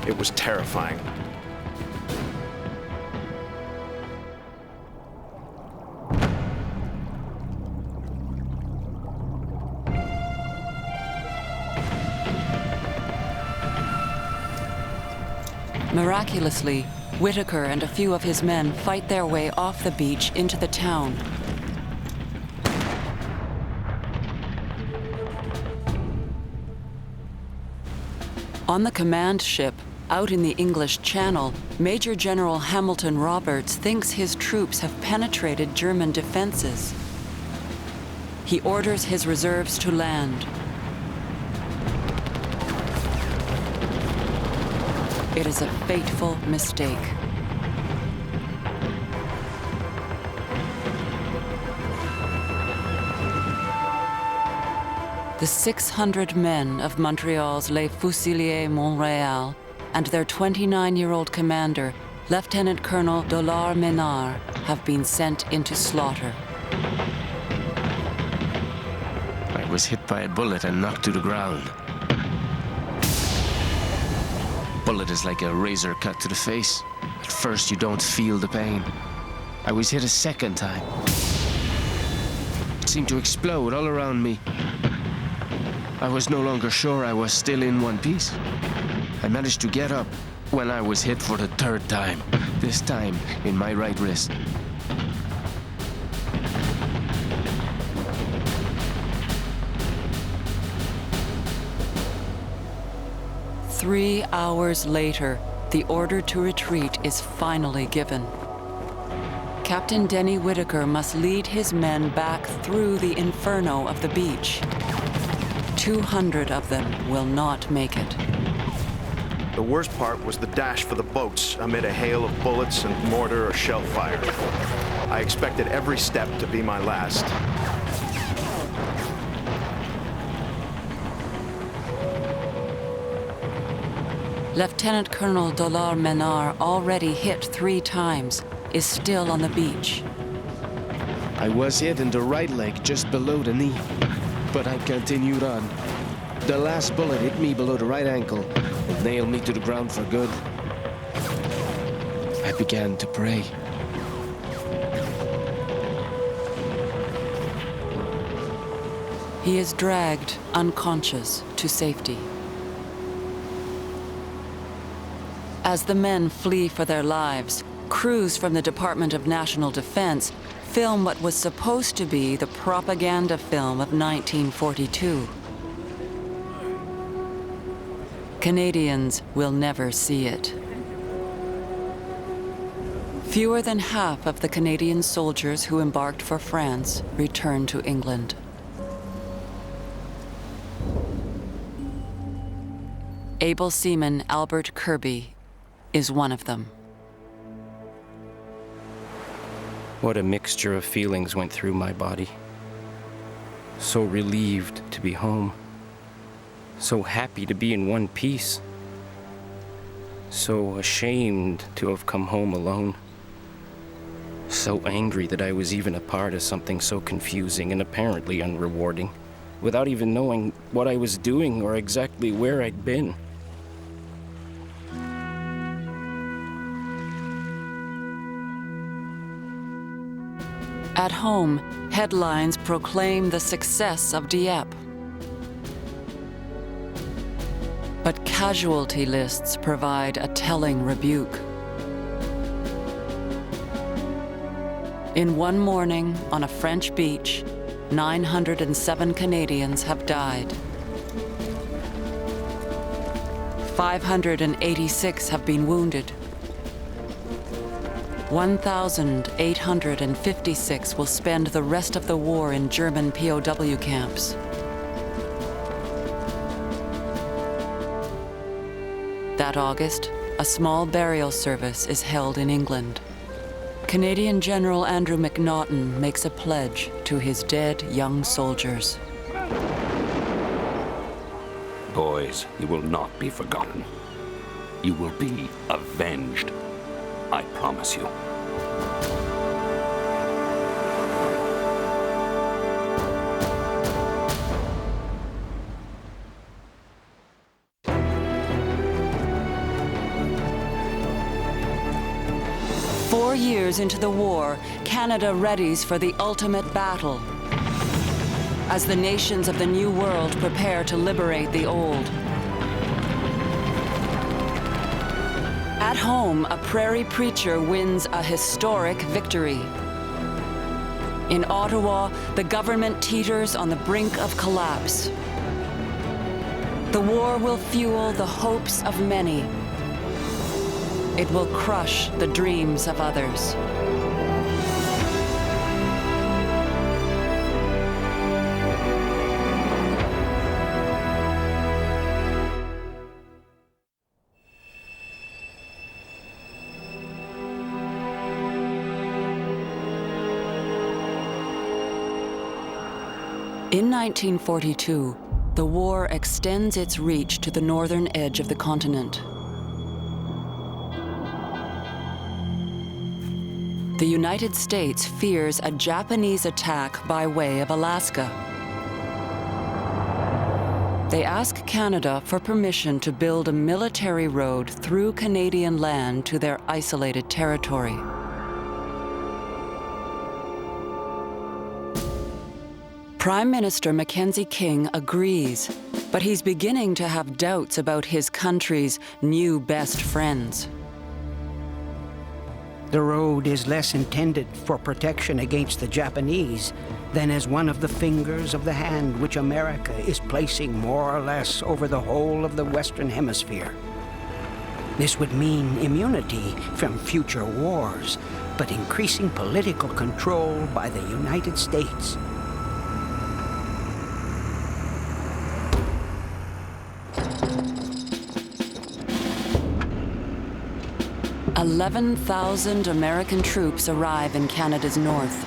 It was terrifying. Miraculously, Whitaker and a few of his men fight their way off the beach into the town. On the command ship, out in the English Channel, Major General Hamilton Roberts thinks his troops have penetrated German defenses. He orders his reserves to land. It is a fateful mistake. The 600 men of Montreal's Les Fusiliers Montréal and their 29-year-old commander, Lieutenant Colonel Dollard Ménard, have been sent into slaughter. I was hit by a bullet and knocked to the ground. Bullet is like a razor cut to the face. At first you don't feel the pain. I was hit a second time. It seemed to explode all around me. I was no longer sure I was still in one piece. I managed to get up when I was hit for the third time, this time in my right wrist. Three hours later, the order to retreat is finally given. Captain Denny Whitaker must lead his men back through the inferno of the beach. 200 of them will not make it. The worst part was the dash for the boats amid a hail of bullets and mortar or shell fire. I expected every step to be my last. Lieutenant Colonel Dolar Menard, already hit 3 times, is still on the beach. I was hit in the right leg just below the knee, but I continued on. The last bullet hit me below the right ankle and nailed me to the ground for good. I began to pray. He is dragged, unconscious, to safety. As the men flee for their lives, crews from the Department of National Defense film what was supposed to be the propaganda film of 1942. Canadians will never see it. Fewer than half of the Canadian soldiers who embarked for France returned to England. Able seaman Albert Kirby is one of them. What a mixture of feelings went through my body. So relieved to be home. So happy to be in one piece. So ashamed to have come home alone. So angry that I was even a part of something so confusing and apparently unrewarding, without even knowing what I was doing or exactly where I'd been. At home, headlines proclaim the success of Dieppe. But casualty lists provide a telling rebuke. In one morning on a French beach, 907 Canadians have died. 586 have been wounded. 1,856 will spend the rest of the war in German POW camps. That August, a small burial service is held in England. Canadian General Andrew MacNaughton makes a pledge to his dead young soldiers. Boys, you will not be forgotten. You will be avenged. I promise you. Four years into the war, Canada readies for the ultimate battle. As the nations of the New World prepare to liberate the old. At home, a prairie preacher wins a historic victory. In Ottawa, the government teeters on the brink of collapse. The war will fuel the hopes of many. It will crush the dreams of others. In 1942, the war extends its reach to the northern edge of the continent. The United States fears a Japanese attack by way of Alaska. They ask Canada for permission to build a military road through Canadian land to their isolated territory. Prime Minister Mackenzie King agrees, but he's beginning to have doubts about his country's new best friends. The road is less intended for protection against the Japanese than as one of the fingers of the hand which America is placing more or less over the whole of the Western Hemisphere. This would mean immunity from future wars, but increasing political control by the United States. $11,000 American troops arrive in Canada's north.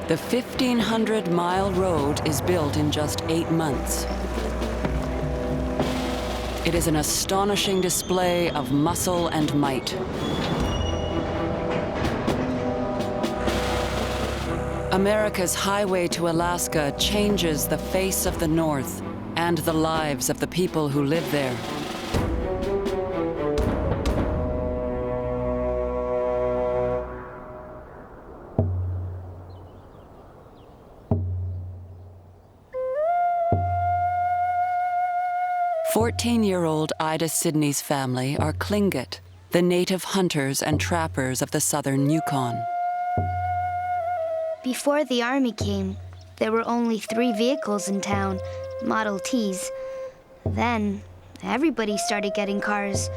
The 1,500-mile road is built in just 8 months. It is an astonishing display of muscle and might. America's highway to Alaska changes the face of the North and the lives of the people who live there. Fourteen-year-old Ida Sidney's family are Tlingit, the native hunters and trappers of the southern Yukon. Before the army came, there were only 3 vehicles in town, Model Ts. Then, everybody started getting cars.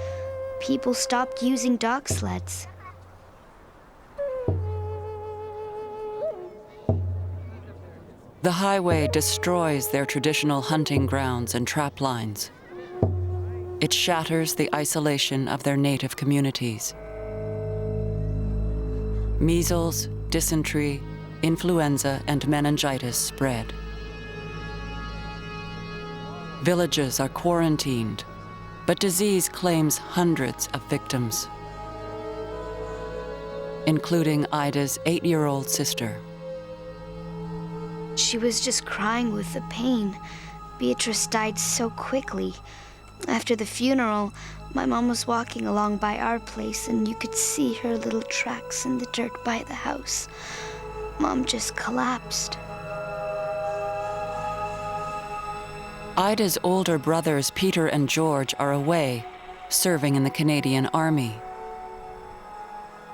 People stopped using dog sleds. The highway destroys their traditional hunting grounds and trap lines. It shatters the isolation of their native communities. Measles, dysentery, influenza, and meningitis spread. Villages are quarantined, but disease claims hundreds of victims, including Ida's 8-year-old sister. She was just crying with the pain. Beatrice died so quickly. After the funeral, my mom was walking along by our place, and you could see her little tracks in the dirt by the house. Mom just collapsed. Ida's older brothers, Peter and George, are away, serving in the Canadian Army.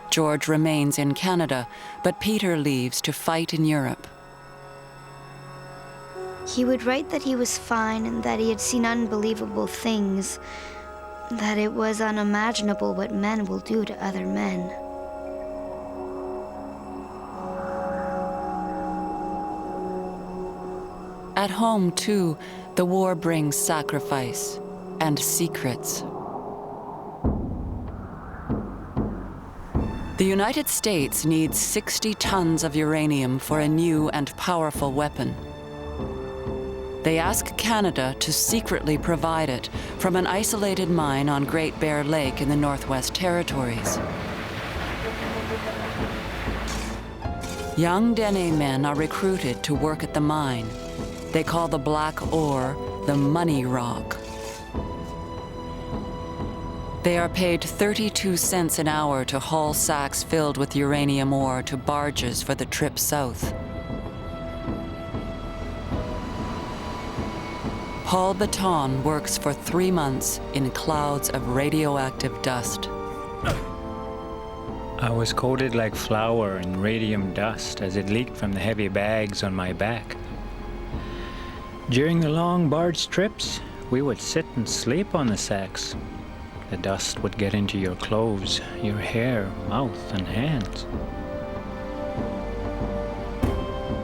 George remains in Canada, but Peter leaves to fight in Europe. He would write that he was fine and that he had seen unbelievable things, that it was unimaginable what men will do to other men. At home, too, the war brings sacrifice and secrets. The United States needs 60 tons of uranium for a new and powerful weapon. They ask Canada to secretly provide it from an isolated mine on Great Bear Lake in the Northwest Territories. Young Dene men are recruited to work at the mine. They call the black ore the money rock. They are paid 32 cents an hour to haul sacks filled with uranium ore to barges for the trip south. Paul Baton works for 3 months in clouds of radioactive dust. I was coated like flour in radium dust as it leaked from the heavy bags on my back. During the long barge trips, we would sit and sleep on the sacks. The dust would get into your clothes, your hair, mouth, and hands.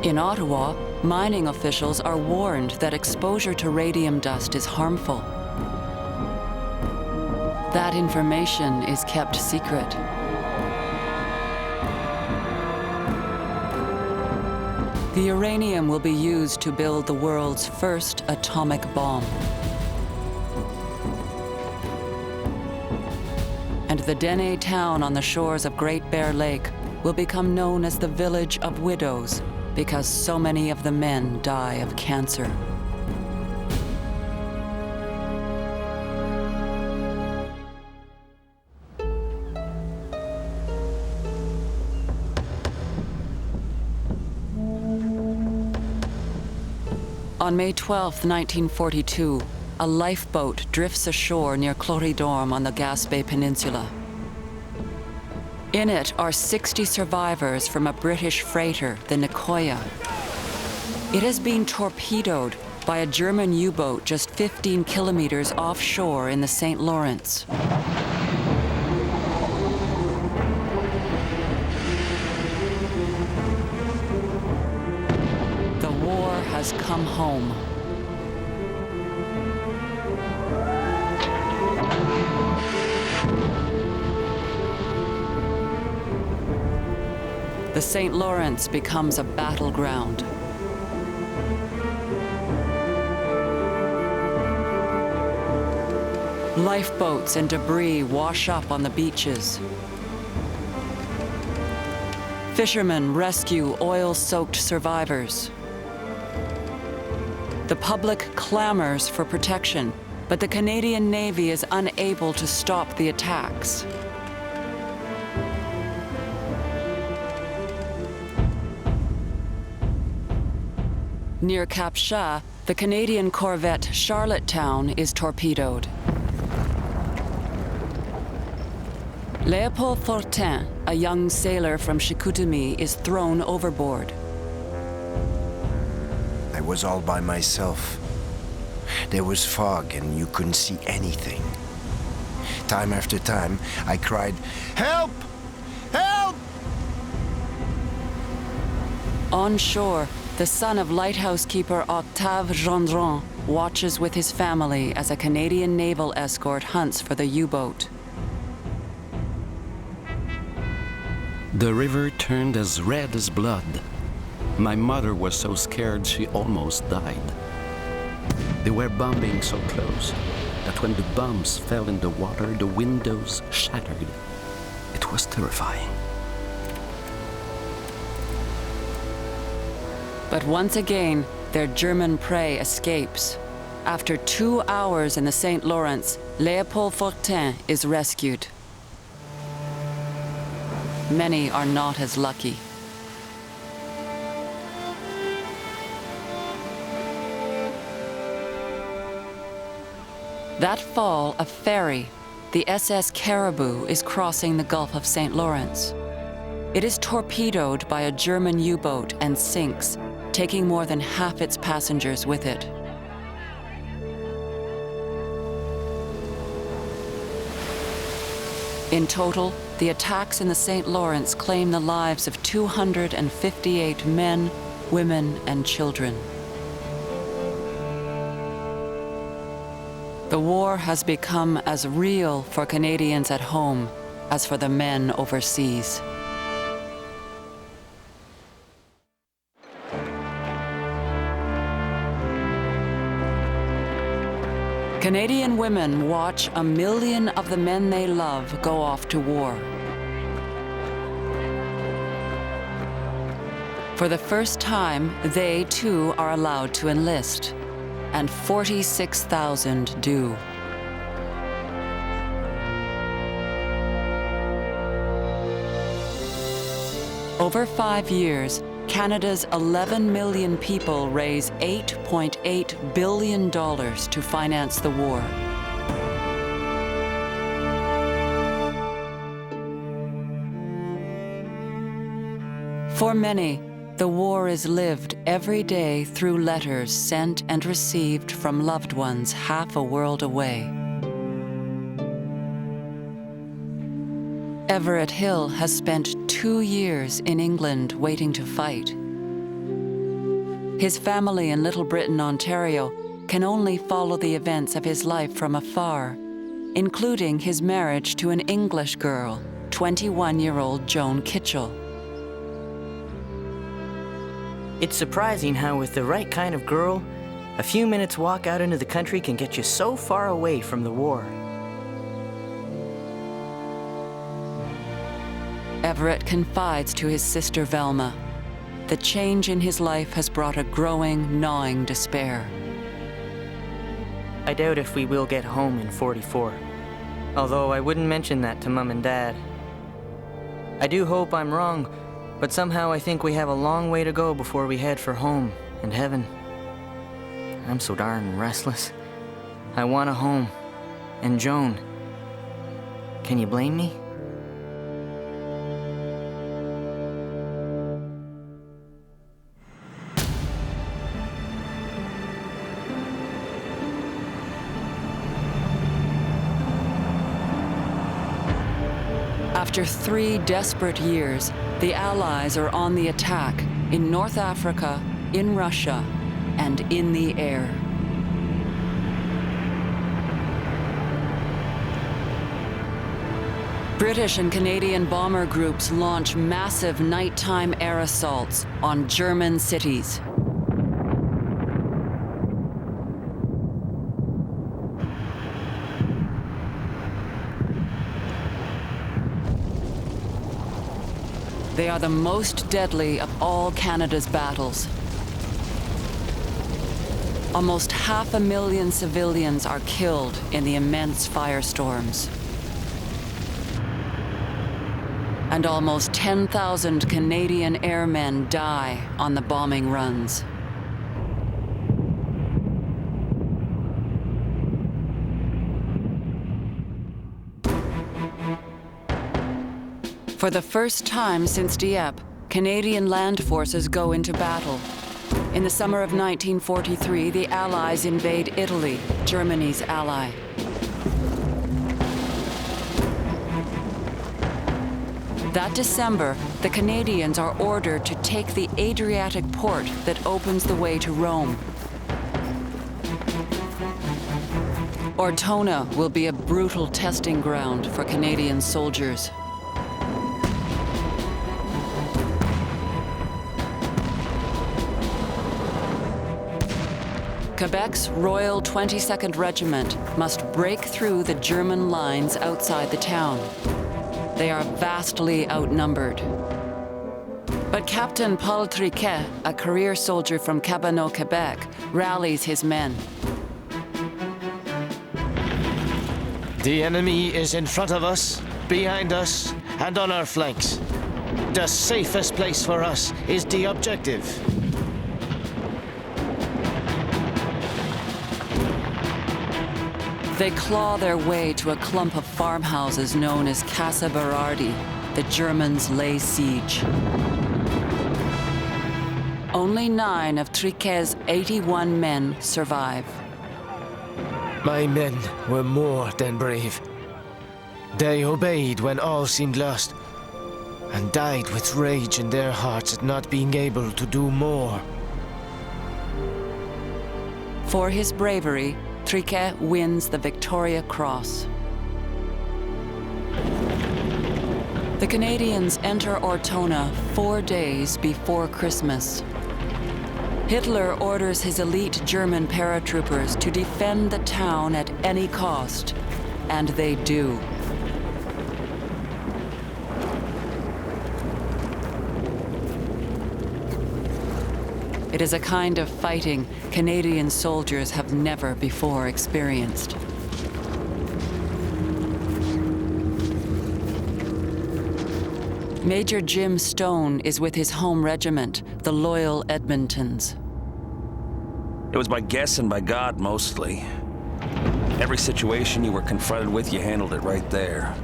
In Ottawa, mining officials are warned that exposure to radium dust is harmful. That information is kept secret. The uranium will be used to build the world's first atomic bomb. And the Dene town on the shores of Great Bear Lake will become known as the Village of Widows because so many of the men die of cancer. On May 12, 1942, a lifeboat drifts ashore near Cloridorme on the Gaspé Peninsula. In it are 60 survivors from a British freighter, the Nicoya. It has been torpedoed by a German U-boat just 15 kilometers offshore in the St. Lawrence. The war has come home. The St. Lawrence becomes a battleground. Lifeboats and debris wash up on the beaches. Fishermen rescue oil-soaked survivors. The public clamors for protection, but the Canadian Navy is unable to stop the attacks. Near Cap Chat, the Canadian corvette Charlottetown is torpedoed. Léopold Fortin, a young sailor from Chicoutimi, is thrown overboard. I was all by myself. There was fog and you couldn't see anything. Time after time, I cried, "Help! Help!" On shore, the son of lighthouse keeper Octave Gendron watches with his family as a Canadian naval escort hunts for the U-boat. The river turned as red as blood. My mother was so scared she almost died. They were bombing so close that when the bombs fell in the water, the windows shattered. It was terrifying. But once again, their German prey escapes. After 2 hours in the St. Lawrence, Léopold Fortin is rescued. Many are not as lucky. That fall, a ferry, the SS Caribou, is crossing the Gulf of St. Lawrence. It is torpedoed by a German U-boat and sinks, taking more than half its passengers with it. In total, the attacks in the St. Lawrence claim the lives of 258 men, women, and children. The war has become as real for Canadians at home as for the men overseas. Canadian women watch 1 million of the men they love go off to war. For the first time, they too are allowed to enlist, and 46,000 do. Over 5 years, Canada's 11 million people raise $8.8 billion to finance the war. For many, the war is lived every day through letters sent and received from loved ones half a world away. Everett Hill has spent 2 years in England waiting to fight. His family in Little Britain, Ontario, can only follow the events of his life from afar, including his marriage to an English girl, 21-year-old Joan Kitchell. It's surprising how with the right kind of girl, a few minutes walk out into the country can get you so far away from the war. Everett confides to his sister Velma. The change in his life has brought a growing, gnawing despair. I doubt if we will get home in 44, although I wouldn't mention that to Mom and Dad. I do hope I'm wrong, but somehow I think we have a long way to go before we head for home and heaven. I'm so darn restless. I want a home. And Joan, can you blame me? After 3 desperate years, the Allies are on the attack in North Africa, in Russia, and in the air. British and Canadian bomber groups launch massive nighttime air assaults on German cities. They are the most deadly of all Canada's battles. Almost 500,000 civilians are killed in the immense firestorms. And almost 10,000 Canadian airmen die on the bombing runs. For the first time since Dieppe, Canadian land forces go into battle. In the summer of 1943, the Allies invade Italy, Germany's ally. That December, the Canadians are ordered to take the Adriatic port that opens the way to Rome. Ortona will be a brutal testing ground for Canadian soldiers. Quebec's Royal 22nd Regiment must break through the German lines outside the town. They are vastly outnumbered. But Captain Paul Triquet, a career soldier from Cabano, Quebec, rallies his men. The enemy is in front of us, behind us, and on our flanks. The safest place for us is the objective. They claw their way to a clump of farmhouses known as Casa Berardi. The Germans lay siege. Only 9 of Triquet's 81 men survive. My men were more than brave. They obeyed when all seemed lost, and died with rage in their hearts at not being able to do more. For his bravery, Triquet wins the Victoria Cross. The Canadians enter Ortona 4 days before Christmas. Hitler orders his elite German paratroopers to defend the town at any cost, and they do. It is a kind of fighting Canadian soldiers have never before experienced. Major Jim Stone is with his home regiment, the Loyal Edmontons. It was by guess and by God, mostly. Every situation you were confronted with, you handled it right there.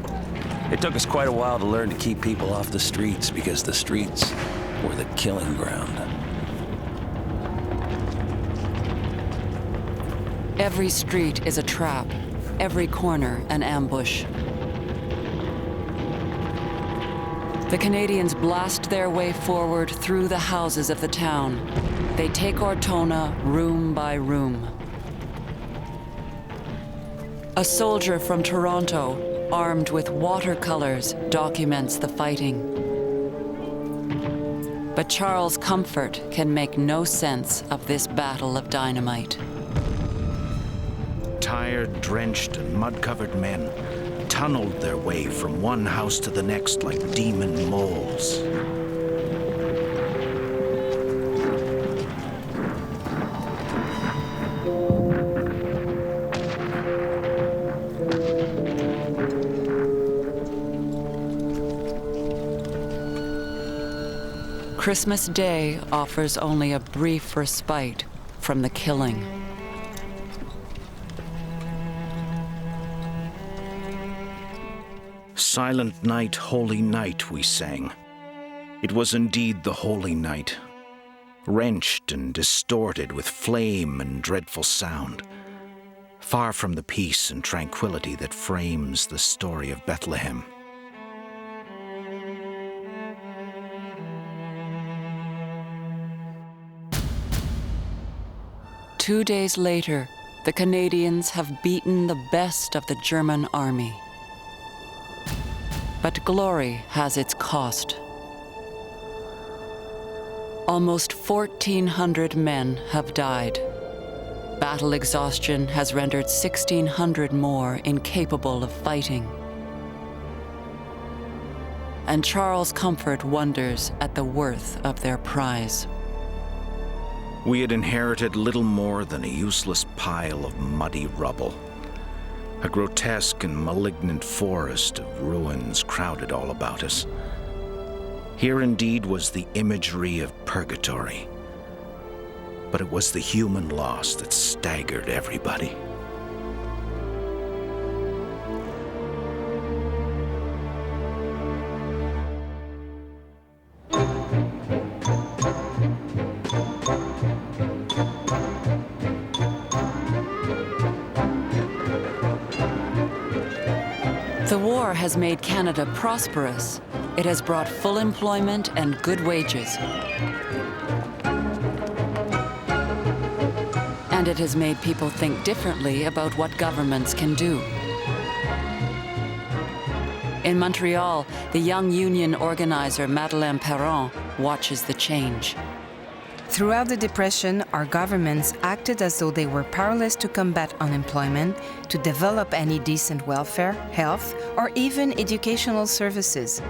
It took us quite a while to learn to keep people off the streets, because the streets were the killing ground. Every street is a trap, every corner an ambush. The Canadians blast their way forward through the houses of the town. They take Ortona room by room. A soldier from Toronto, armed with watercolors, documents the fighting. But Charles Comfort can make no sense of this battle of dynamite. Tired, drenched, and mud-covered men tunneled their way from one house to the next like demon moles. Christmas Day offers only a brief respite from the killing. Silent night, holy night, we sang. It was indeed the holy night, wrenched and distorted with flame and dreadful sound, far from the peace and tranquility that frames the story of Bethlehem. 2 days later, the Canadians have beaten the best of the German army. But glory has its cost. Almost 1,400 men have died. Battle exhaustion has rendered 1,600 more incapable of fighting. And Charles Comfort wonders at the worth of their prize. We had inherited little more than a useless pile of muddy rubble. A grotesque and malignant forest of ruins crowded all about us. Here indeed was the imagery of purgatory, but it was the human loss that staggered everybody. The war has made Canada prosperous. It has brought full employment and good wages. And it has made people think differently about what governments can do. In Montreal, the young union organizer Madeleine Perron watches the change. Throughout the Depression, our governments acted as though they were powerless to combat unemployment, to develop any decent welfare, health, or even educational services.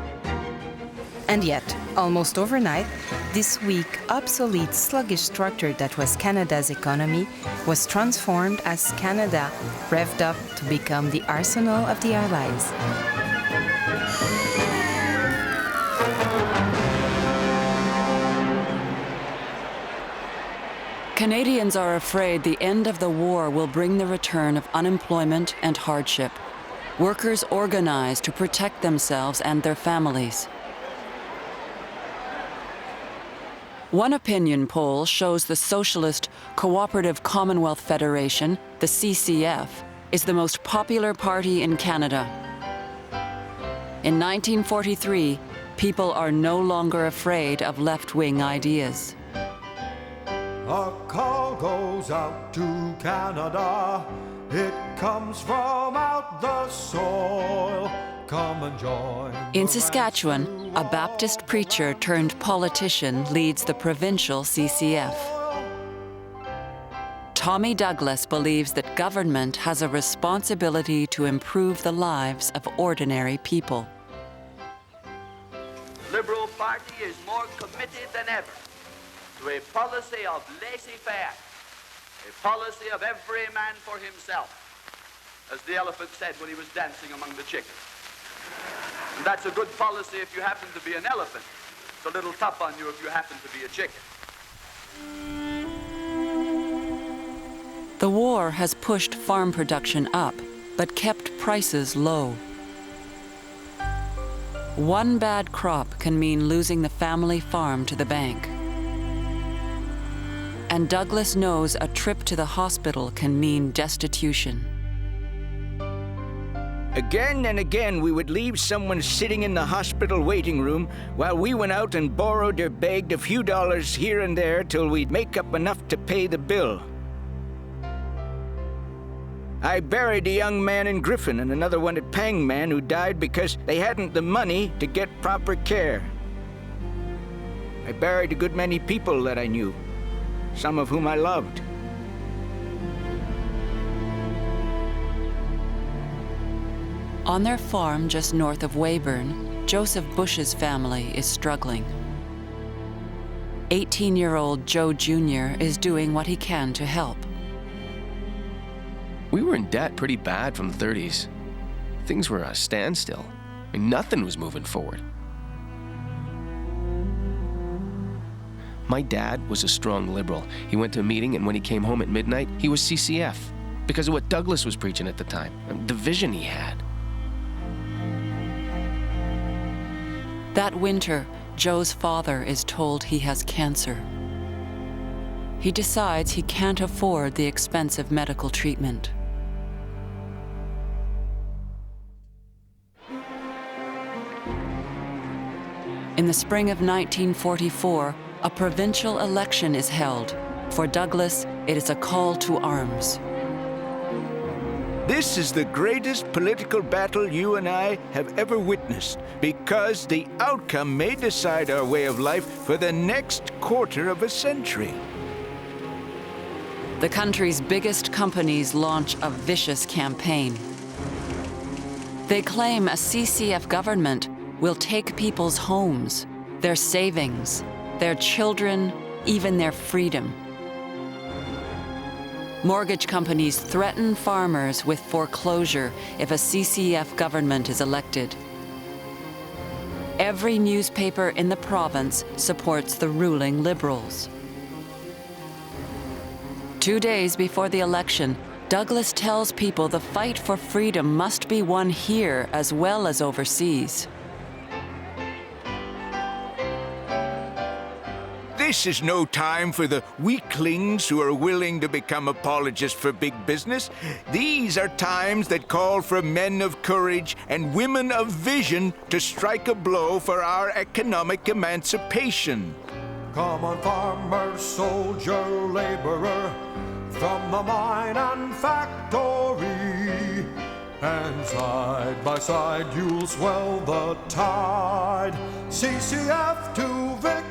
And yet, almost overnight, this weak, obsolete, sluggish structure that was Canada's economy was transformed as Canada revved up to become the arsenal of the Allies. Canadians are afraid the end of the war will bring the return of unemployment and hardship. Workers organize to protect themselves and their families. One opinion poll shows the Socialist Cooperative Commonwealth Federation, the CCF, is the most popular party in Canada. In 1943, people are no longer afraid of left-wing ideas. A call goes out to Canada. It comes from out the soil. Come and join. In Saskatchewan, a Baptist preacher turned politician leads the provincial CCF. Tommy Douglas believes that government has a responsibility to improve the lives of ordinary people. The Liberal Party is more committed than ever to a policy of laissez-faire, a policy of every man for himself, as the elephant said when he was dancing among the chickens. And that's a good policy if you happen to be an elephant. It's a little tough on you if you happen to be a chicken. The war has pushed farm production up, but kept prices low. One bad crop can mean losing the family farm to the bank. And Douglas knows a trip to the hospital can mean destitution. Again and again, we would leave someone sitting in the hospital waiting room while we went out and borrowed or begged a few dollars here and there till we'd make up enough to pay the bill. I buried a young man in Griffin and another one at Pangman who died because they hadn't the money to get proper care. I buried a good many people that I knew, some of whom I loved. On their farm just north of Weyburn, Joseph Bush's family is struggling. 18-year-old Joe Jr. is doing what he can to help. We were in debt pretty bad from the 30s. Things were at a standstill. I mean, nothing was moving forward. My dad was a strong liberal. He went to a meeting, and when he came home at midnight, he was CCF because of what Douglas was preaching at the time, the vision he had. That winter, Joe's father is told he has cancer. He decides he can't afford the expensive medical treatment. In the spring of 1944, a provincial election is held. For Douglas, it is a call to arms. This is the greatest political battle you and I have ever witnessed, because the outcome may decide our way of life for the next quarter of a century. The country's biggest companies launch a vicious campaign. They claim a CCF government will take people's homes, their savings, their children, even their freedom. Mortgage companies threaten farmers with foreclosure if a CCF government is elected. Every newspaper in the province supports the ruling Liberals. 2 days before the election, Douglas tells people the fight for freedom must be won here as well as overseas. This is no time for the weaklings who are willing to become apologists for big business. These are times that call for men of courage and women of vision to strike a blow for our economic emancipation. Come on, farmer, soldier, laborer, from the mine and factory, and side by side you'll swell the tide. CCF to victory!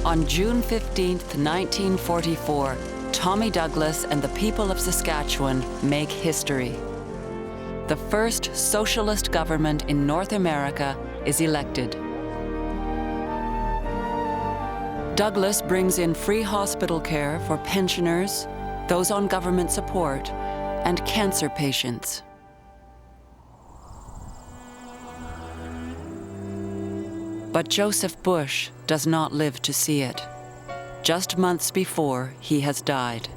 On June 15th, 1944, Tommy Douglas and the people of Saskatchewan make history. The first socialist government in North America is elected. Douglas brings in free hospital care for pensioners, those on government support, and cancer patients. But Joseph Bush does not live to see it. Just months before, he has died.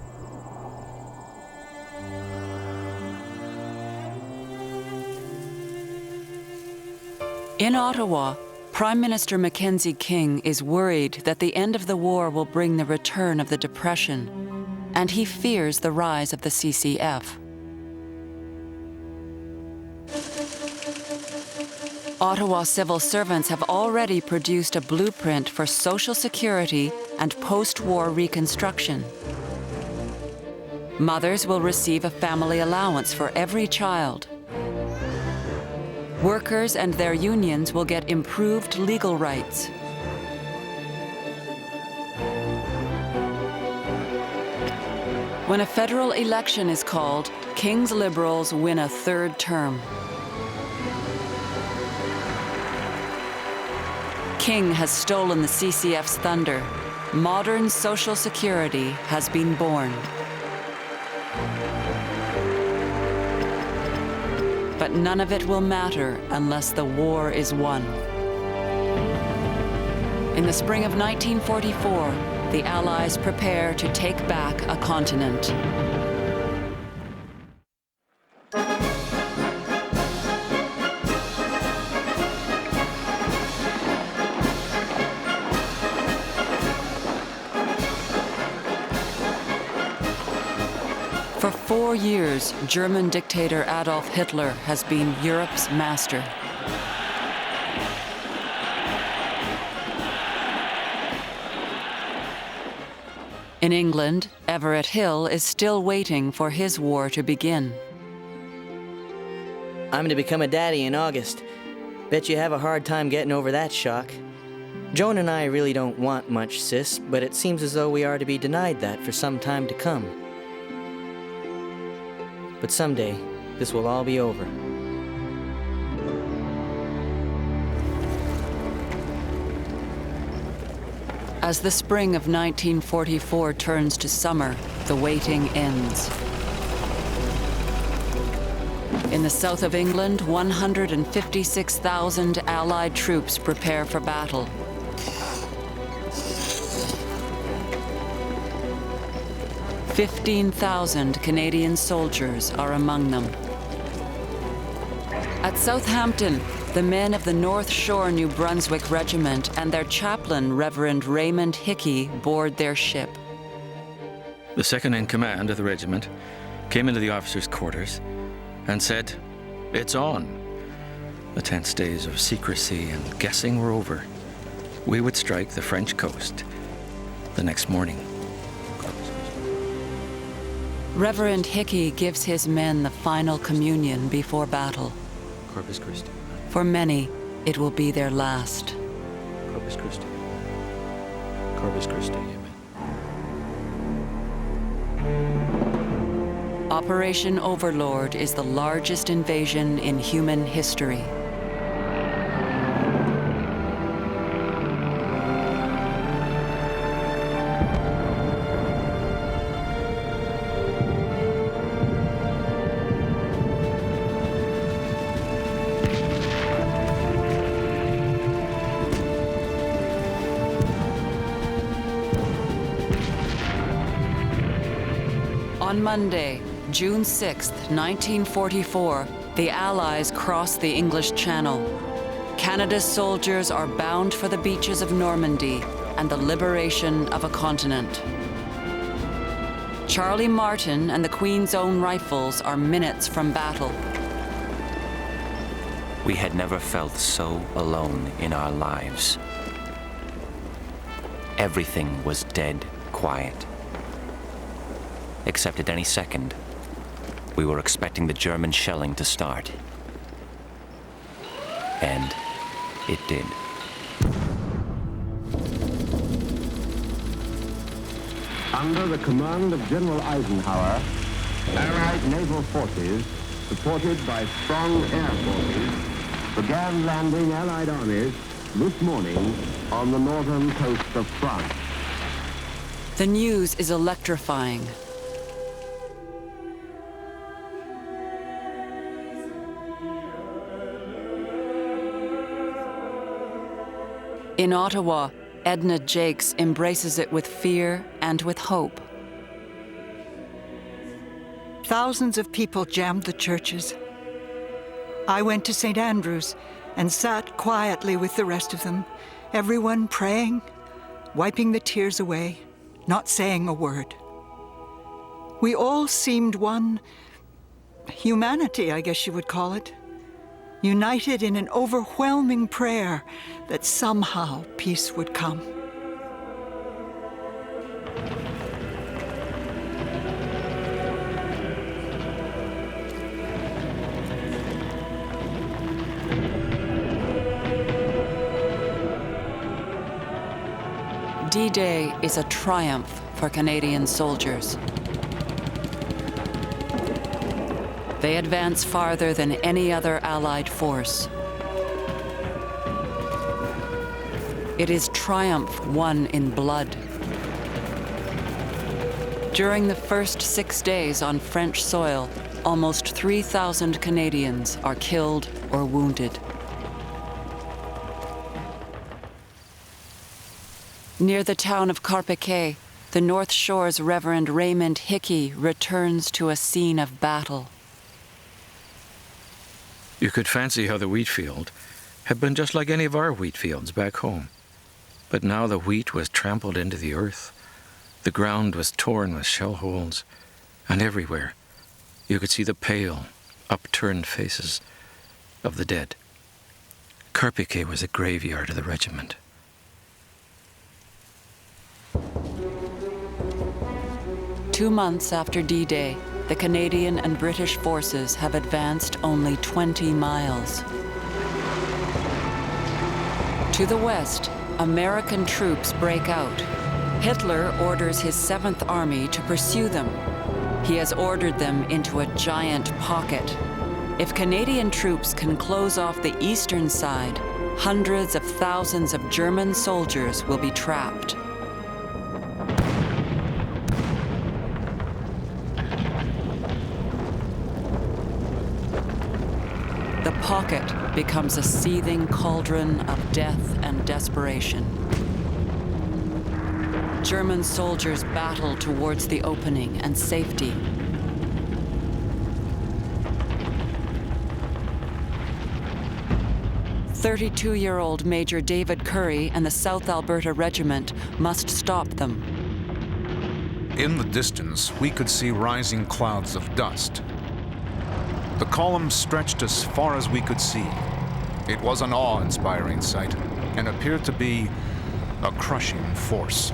In Ottawa, Prime Minister Mackenzie King is worried that the end of the war will bring the return of the Depression, and he fears the rise of the CCF. Ottawa civil servants have already produced a blueprint for Social Security and post-war reconstruction. Mothers will receive a family allowance for every child. Workers and their unions will get improved legal rights. When a federal election is called, King's Liberals win a third term. King has stolen the CCF's thunder. Modern Social Security has been born. But none of it will matter unless the war is won. In the spring of 1944, the Allies prepare to take back a continent. For 4 years, German dictator Adolf Hitler has been Europe's master. In England, Everett Hill is still waiting for his war to begin. I'm to become a daddy in August. Bet you have a hard time getting over that shock. Joan and I really don't want much, sis, but it seems as though we are to be denied that for some time to come. But someday, this will all be over. As the spring of 1944 turns to summer, the waiting ends. In the south of England, 156,000 Allied troops prepare for battle. "15,000 Canadian soldiers are among them. At Southampton, the men of the North Shore New Brunswick Regiment and their chaplain, Reverend Raymond Hickey, board their ship. The second-in-command of the regiment came into the officers' quarters and said, "It's on." The tense days of secrecy and guessing were over. we would strike the French coast the next morning. Reverend Hickey gives his men the final communion before battle. Corpus Christi. For many, it will be their last. Corpus Christi. Corpus Christi. Amen. Operation Overlord is the largest invasion in human history. On Monday, June 6, 1944, the Allies cross the English Channel. Canada's soldiers are bound for the beaches of Normandy and the liberation of a continent. Charlie Martin and the Queen's Own Rifles are minutes from battle. We had never felt so alone in our lives. Everything was dead quiet. Except at any second, we were expecting the German shelling to start. And it did. Under the command of General Eisenhower, Allied naval forces, supported by strong air forces, began landing Allied armies this morning on the northern coast of France. The news is electrifying. In Ottawa, Edna Jakes embraces it with fear and with hope. Thousands of people jammed the churches. I went to St. Andrew's and sat quietly with the rest of them, everyone praying, wiping the tears away, not saying a word. We all seemed one humanity, I guess you would call it, united in an overwhelming prayer that somehow peace would come. D-Day is a triumph for Canadian soldiers. They advance farther than any other Allied force. It is triumph won in blood. During the first 6 days on French soil, almost 3,000 Canadians are killed or wounded. Near the town of Carpiquet, the North Shore's Reverend Raymond Hickey returns to a scene of battle. You could fancy how the wheat field had been just like any of our wheat fields back home. But now the wheat was trampled into the earth. The ground was torn with shell holes, and everywhere you could see the pale, upturned faces of the dead. Carpiquet was a graveyard of the regiment. Two months after D-Day, the Canadian and British forces have advanced only 20 miles. To the west, American troops break out. Hitler orders his 7th Army to pursue them. He has ordered them into a giant pocket. If Canadian troops can close off the eastern side, hundreds of thousands of German soldiers will be trapped. The pocket becomes a seething cauldron of death and desperation. German soldiers battle towards the opening and safety. "32-year-old Major David Curry and the South Alberta Regiment must stop them." In the distance, we could see rising clouds of dust. The column stretched as far as we could see. It was an awe-inspiring sight and appeared to be a crushing force.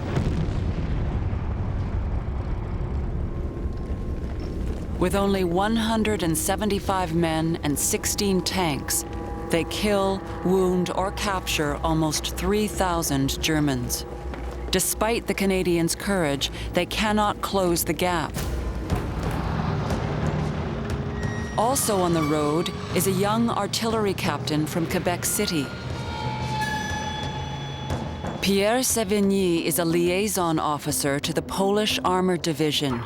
With only 175 men and 16 tanks, they kill, wound, or capture almost 3,000 Germans. Despite the Canadians' courage, they cannot close the gap. Also on the road is a young artillery captain from Quebec City. Pierre Sévigny is a liaison officer to the Polish Armored Division.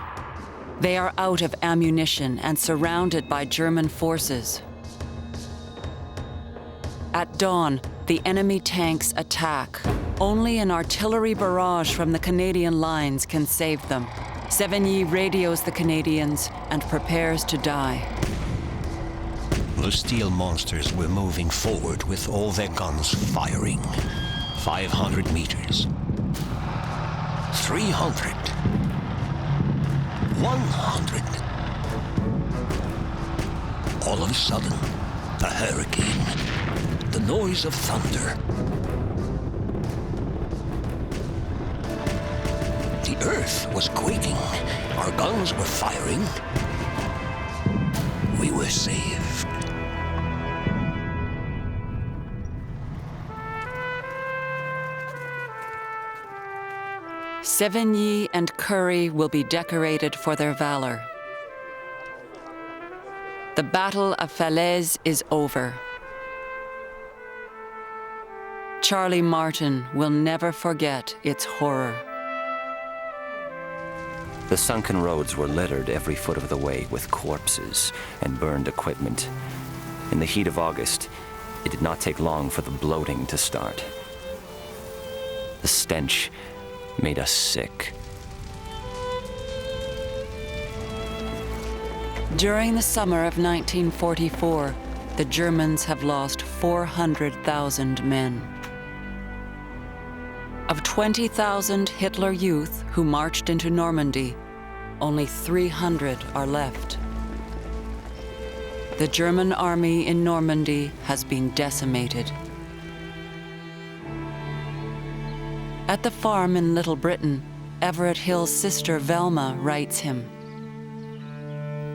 They are out of ammunition and surrounded by German forces. At dawn, the enemy tanks attack. Only an artillery barrage from the Canadian lines can save them. Sévigny radios the Canadians and prepares to die. The steel monsters were moving forward with all their guns firing. 500 meters. 300. 100. All of a sudden, a hurricane. The noise of thunder. The earth was quaking. Our guns were firing. We were saved. Sévigny and Currie will be decorated for their valor. The Battle of Falaise is over. Charlie Martin will never forget its horror. The sunken roads were littered every foot of the way with corpses and burned equipment. In the heat of August, it did not take long for the bloating to start. The stench made us sick. During the summer of 1944, the Germans have lost 400,000 men. Of 20,000 Hitler youth who marched into Normandy, only 300 are left. The German army in Normandy has been decimated. At the farm in Little Britain, Everett Hill's sister Velma writes him.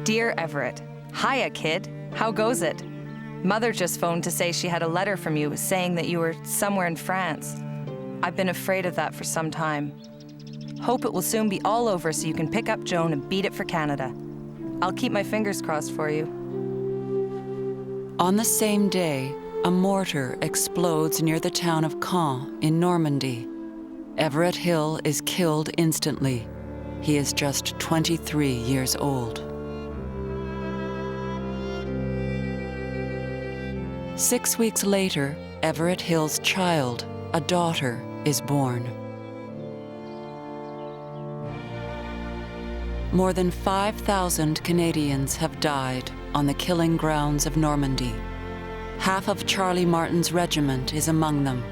Dear Everett, hiya kid, how goes it? Mother just phoned to say she had a letter from you saying that you were somewhere in France. I've been afraid of that for some time. Hope it will soon be all over so you can pick up Joan and beat it for Canada. I'll keep my fingers crossed for you. On the same day, a mortar explodes near the town of Caen in Normandy. Everett Hill is killed instantly. He is just 23 years old. 6 weeks later, Everett Hill's child, a daughter, is born. More than 5,000 Canadians have died on the killing grounds of Normandy. Half of Charlie Martin's regiment is among them,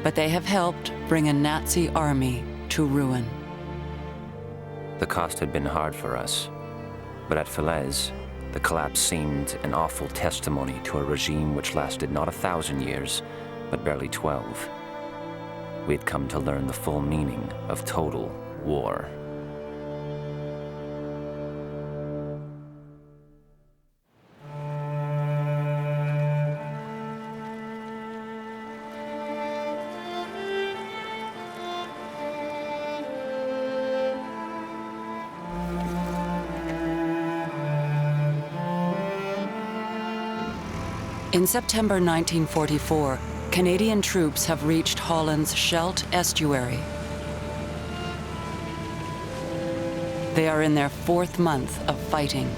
but they have helped bring a Nazi army to ruin. The cost had been hard for us, but at Falaise, the collapse seemed an awful testimony to a regime which lasted not 1,000 years, but barely 12. We had come to learn the full meaning of total war. In September 1944, Canadian troops have reached Holland's Scheldt estuary. They are in their 4th month of fighting.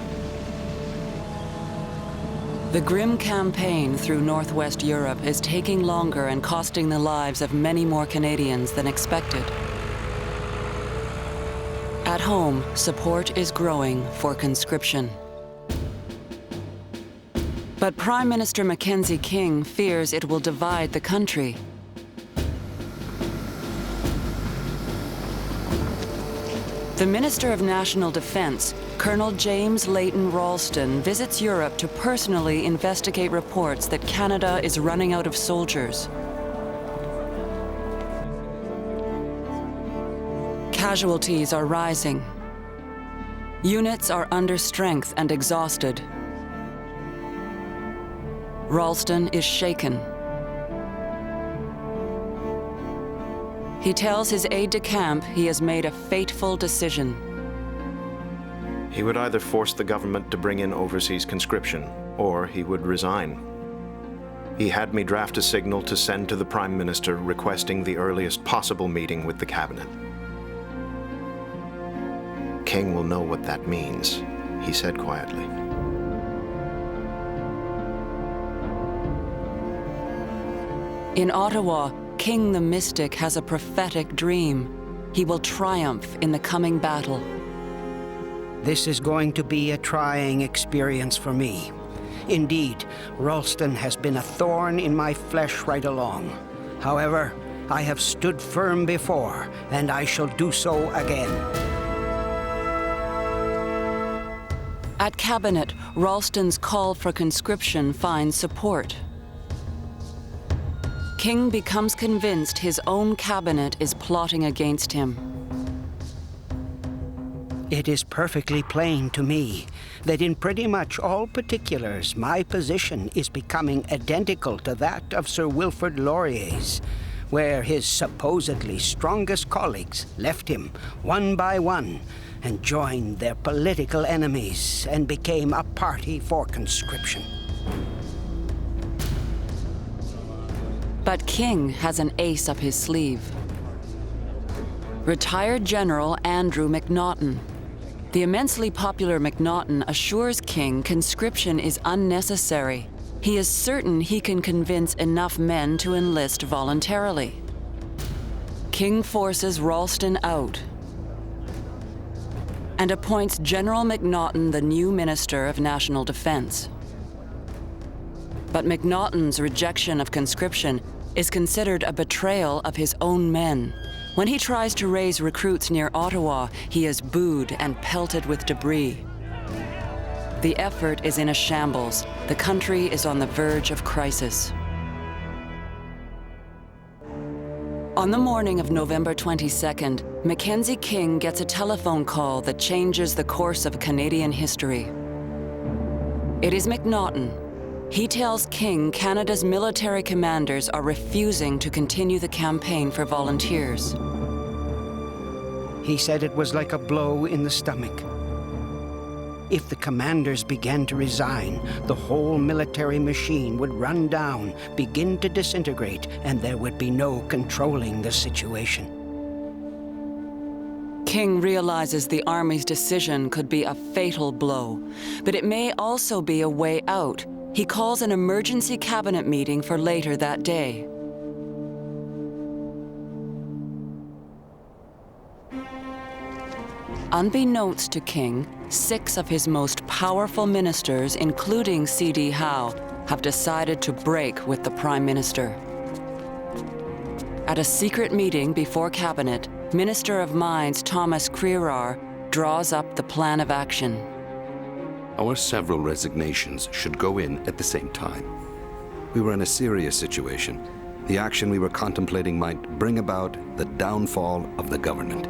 The grim campaign through Northwest Europe is taking longer and costing the lives of many more Canadians than expected. At home, support is growing for conscription. But Prime Minister Mackenzie King fears it will divide the country. The Minister of National Defense, Colonel James Leighton Ralston, visits Europe to personally investigate reports that Canada is running out of soldiers. Casualties are rising. Units are under strength and exhausted. Ralston is shaken. He tells his aide-de-camp he has made a fateful decision. He would either force the government to bring in overseas conscription, or he would resign. He had me draft a signal to send to the Prime Minister requesting the earliest possible meeting with the cabinet. King will know what that means, he said quietly. In Ottawa, King the Mystic has a prophetic dream. He will triumph in the coming battle. This is going to be a trying experience for me. Indeed, Ralston has been a thorn in my flesh right along. However, I have stood firm before, and I shall do so again. At Cabinet, Ralston's call for conscription finds support. King becomes convinced his own cabinet is plotting against him. It is perfectly plain to me that in pretty much all particulars, my position is becoming identical to that of Sir Wilfrid Laurier's, where his supposedly strongest colleagues left him one by one and joined their political enemies and became a party for conscription. But King has an ace up his sleeve. Retired General Andrew MacNaughton. The immensely popular MacNaughton assures King conscription is unnecessary. He is certain he can convince enough men to enlist voluntarily. King forces Ralston out and appoints General MacNaughton the new Minister of National Defense. But MacNaughton's rejection of conscription is considered a betrayal of his own men. When he tries to raise recruits near Ottawa, he is booed and pelted with debris. The effort is in a shambles. The country is on the verge of crisis. On the morning of November 22nd, Mackenzie King gets a telephone call that changes the course of Canadian history. It is MacNaughton. He tells King Canada's military commanders are refusing to continue the campaign for volunteers. He said it was like a blow in the stomach. If the commanders began to resign, the whole military machine would run down, begin to disintegrate, and there would be no controlling the situation. King realizes the Army's decision could be a fatal blow, but it may also be a way out. He calls an emergency cabinet meeting for later that day. Unbeknownst to King, 6 of his most powerful ministers, including C.D. Howe, have decided to break with the Prime Minister. At a secret meeting before Cabinet, Minister of Mines Thomas Crerar draws up the plan of action. Our several resignations should go in at the same time. We were in a serious situation. The action we were contemplating might bring about the downfall of the government.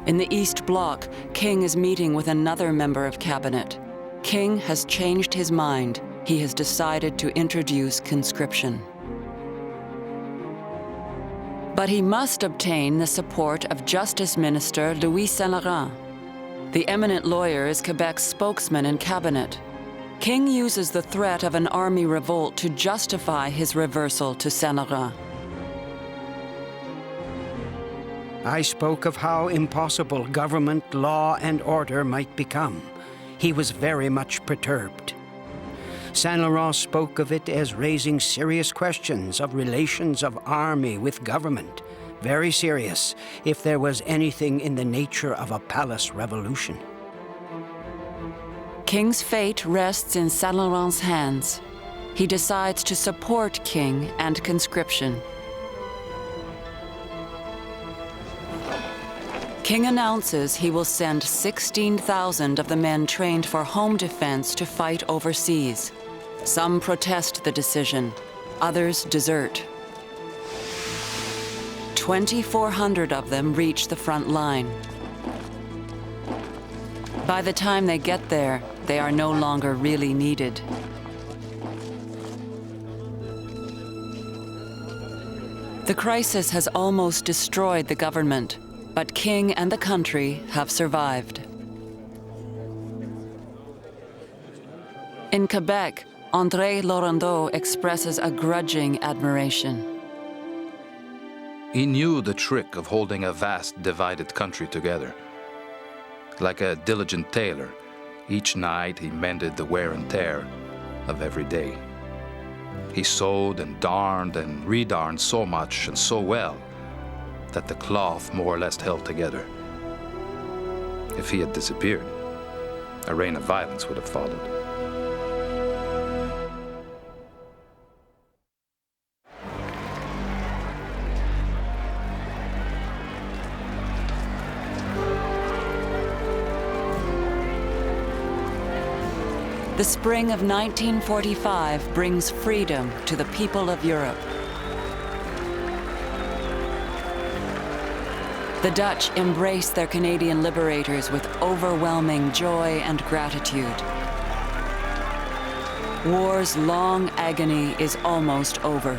In the East Bloc, King is meeting with another member of Cabinet. King has changed his mind. He has decided to introduce conscription. But he must obtain the support of Justice Minister Louis Saint-Laurent. The eminent lawyer is Quebec's spokesman in Cabinet. King uses the threat of an army revolt to justify his reversal to Saint-Laurent. I spoke of how impossible government, law, and order might become. He was very much perturbed. Saint-Laurent spoke of it as raising serious questions of relations of army with government. Very serious, if there was anything in the nature of a palace revolution. King's fate rests in Saint-Laurent's hands. He decides to support King and conscription. King announces he will send 16,000 of the men trained for home defense to fight overseas. Some protest the decision, others desert. 2,400 of them reach the front line. By the time they get there, they are no longer really needed. The crisis has almost destroyed the government, but King and the country have survived. In Quebec, André Laurendeau expresses a grudging admiration. He knew the trick of holding a vast, divided country together. Like a diligent tailor, each night he mended the wear and tear of every day. He sewed and darned and redarned so much and so well that the cloth more or less held together. If he had disappeared, a reign of violence would have followed. The spring of 1945 brings freedom to the people of Europe. The Dutch embrace their Canadian liberators with overwhelming joy and gratitude. War's long agony is almost over.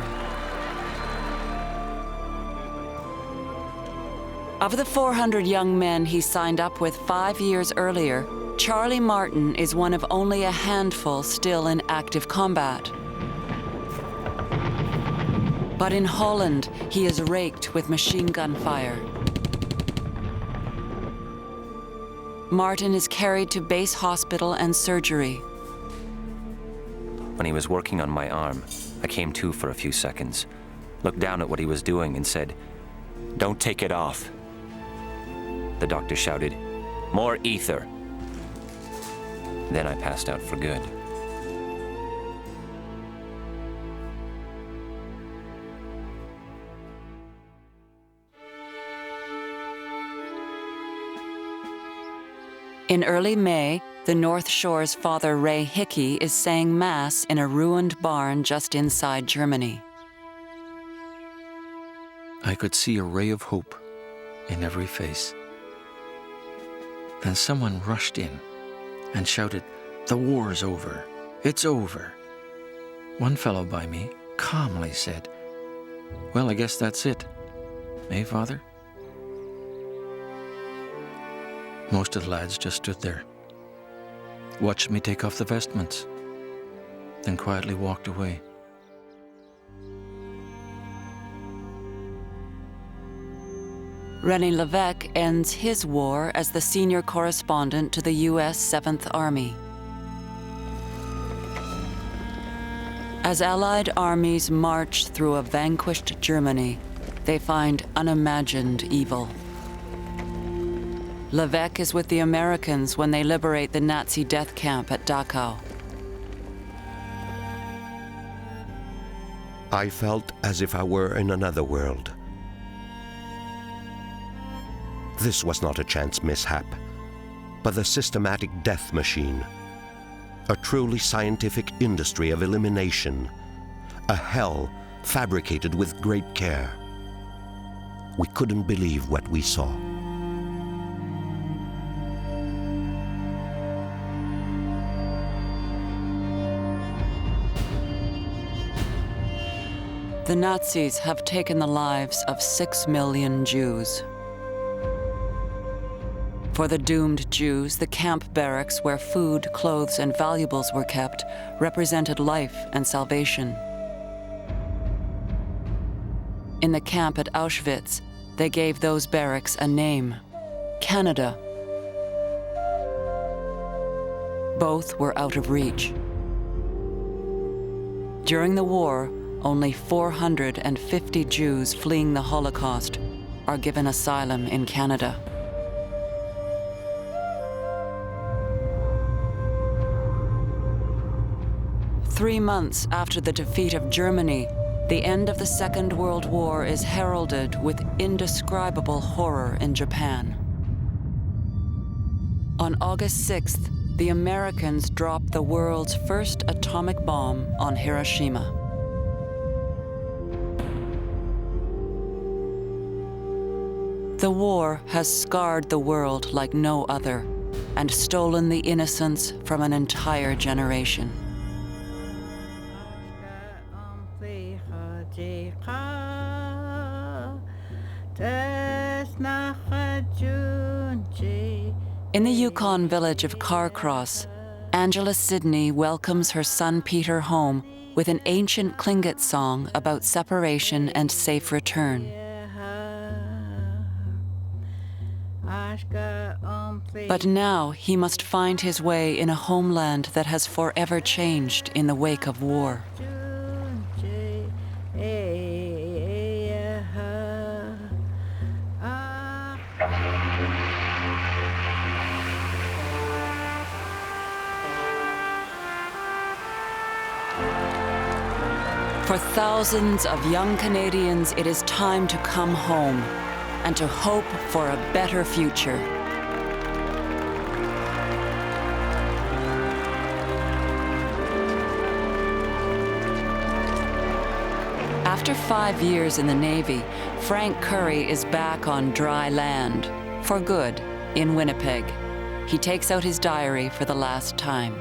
Of the 400 young men he signed up with 5 years earlier, Charlie Martin is one of only a handful still in active combat. But in Holland, he is raked with machine gun fire. Martin is carried to base hospital and surgery. When he was working on my arm, I came to for a few seconds, looked down at what he was doing and said, "Don't take it off." The doctor shouted, "More ether." Then I passed out for good. In early May, the North Shore's Father Ray Hickey is saying Mass in a ruined barn just inside Germany. I could see a ray of hope in every face. Then someone rushed in and shouted, "The war's over. It's over." One fellow by me calmly said, "Well, I guess that's it. Eh, Father?" Most of the lads just stood there, watched me take off the vestments, then quietly walked away. René Lévesque ends his war as the senior correspondent to the U.S. 7th Army. As Allied armies march through a vanquished Germany, they find unimagined evil. Lévesque is with the Americans when they liberate the Nazi death camp at Dachau. I felt as if I were in another world. This was not a chance mishap, but the systematic death machine. A truly scientific industry of elimination. A hell fabricated with great care. We couldn't believe what we saw. The Nazis have taken the lives of 6 million Jews. For the doomed Jews, the camp barracks where food, clothes, and valuables were kept represented life and salvation. In the camp at Auschwitz, they gave those barracks a name: Canada. Both were out of reach. During the war, only 450 Jews fleeing the Holocaust are given asylum in Canada. Three months after the defeat of Germany, the end of the Second World War is heralded with indescribable horror in Japan. On August 6th, the Americans dropped the world's first atomic bomb on Hiroshima. The war has scarred the world like no other and stolen the innocence from an entire generation. In the Yukon village of Carcross, Angela Sidney welcomes her son Peter home with an ancient Tlingit song about separation and safe return. But now he must find his way in a homeland that has forever changed in the wake of war. For thousands of young Canadians, it is time to come home and to hope for a better future. After 5 years in the Navy, Frank Curry is back on dry land, for good, in Winnipeg. He takes out his diary for the last time.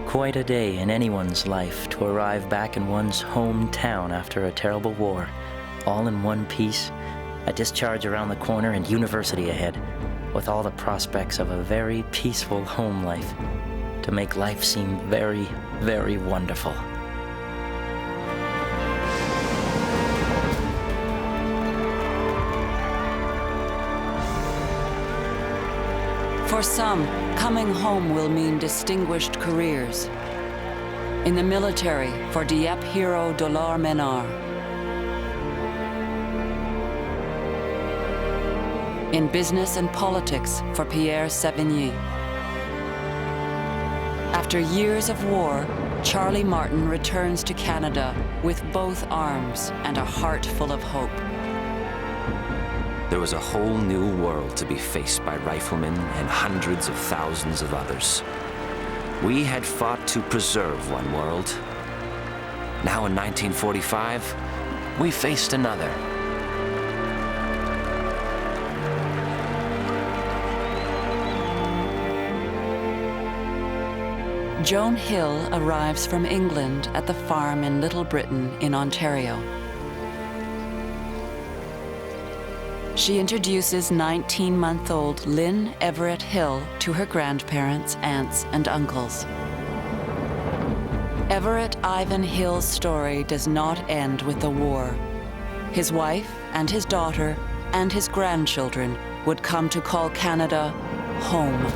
Quite a day in anyone's life to arrive back in one's hometown after a terrible war, all in one piece, a discharge around the corner and university ahead, with all the prospects of a very peaceful home life, to make life seem very, very wonderful. For some, coming home will mean distinguished careers. In the military, for Dieppe hero Dolar Menard. In business and politics, for Pierre Sévigny. After years of war, Charlie Martin returns to Canada with both arms and a heart full of hope. There was a whole new world to be faced by riflemen and hundreds of thousands of others. We had fought to preserve one world. Now in 1945, we faced another. Joan Hill arrives from England at the farm in Little Britain in Ontario. She introduces 19-month-old Lynn Everett Hill to her grandparents, aunts, and uncles. Everett Ivan Hill's story does not end with the war. His wife and his daughter and his grandchildren would come to call Canada home.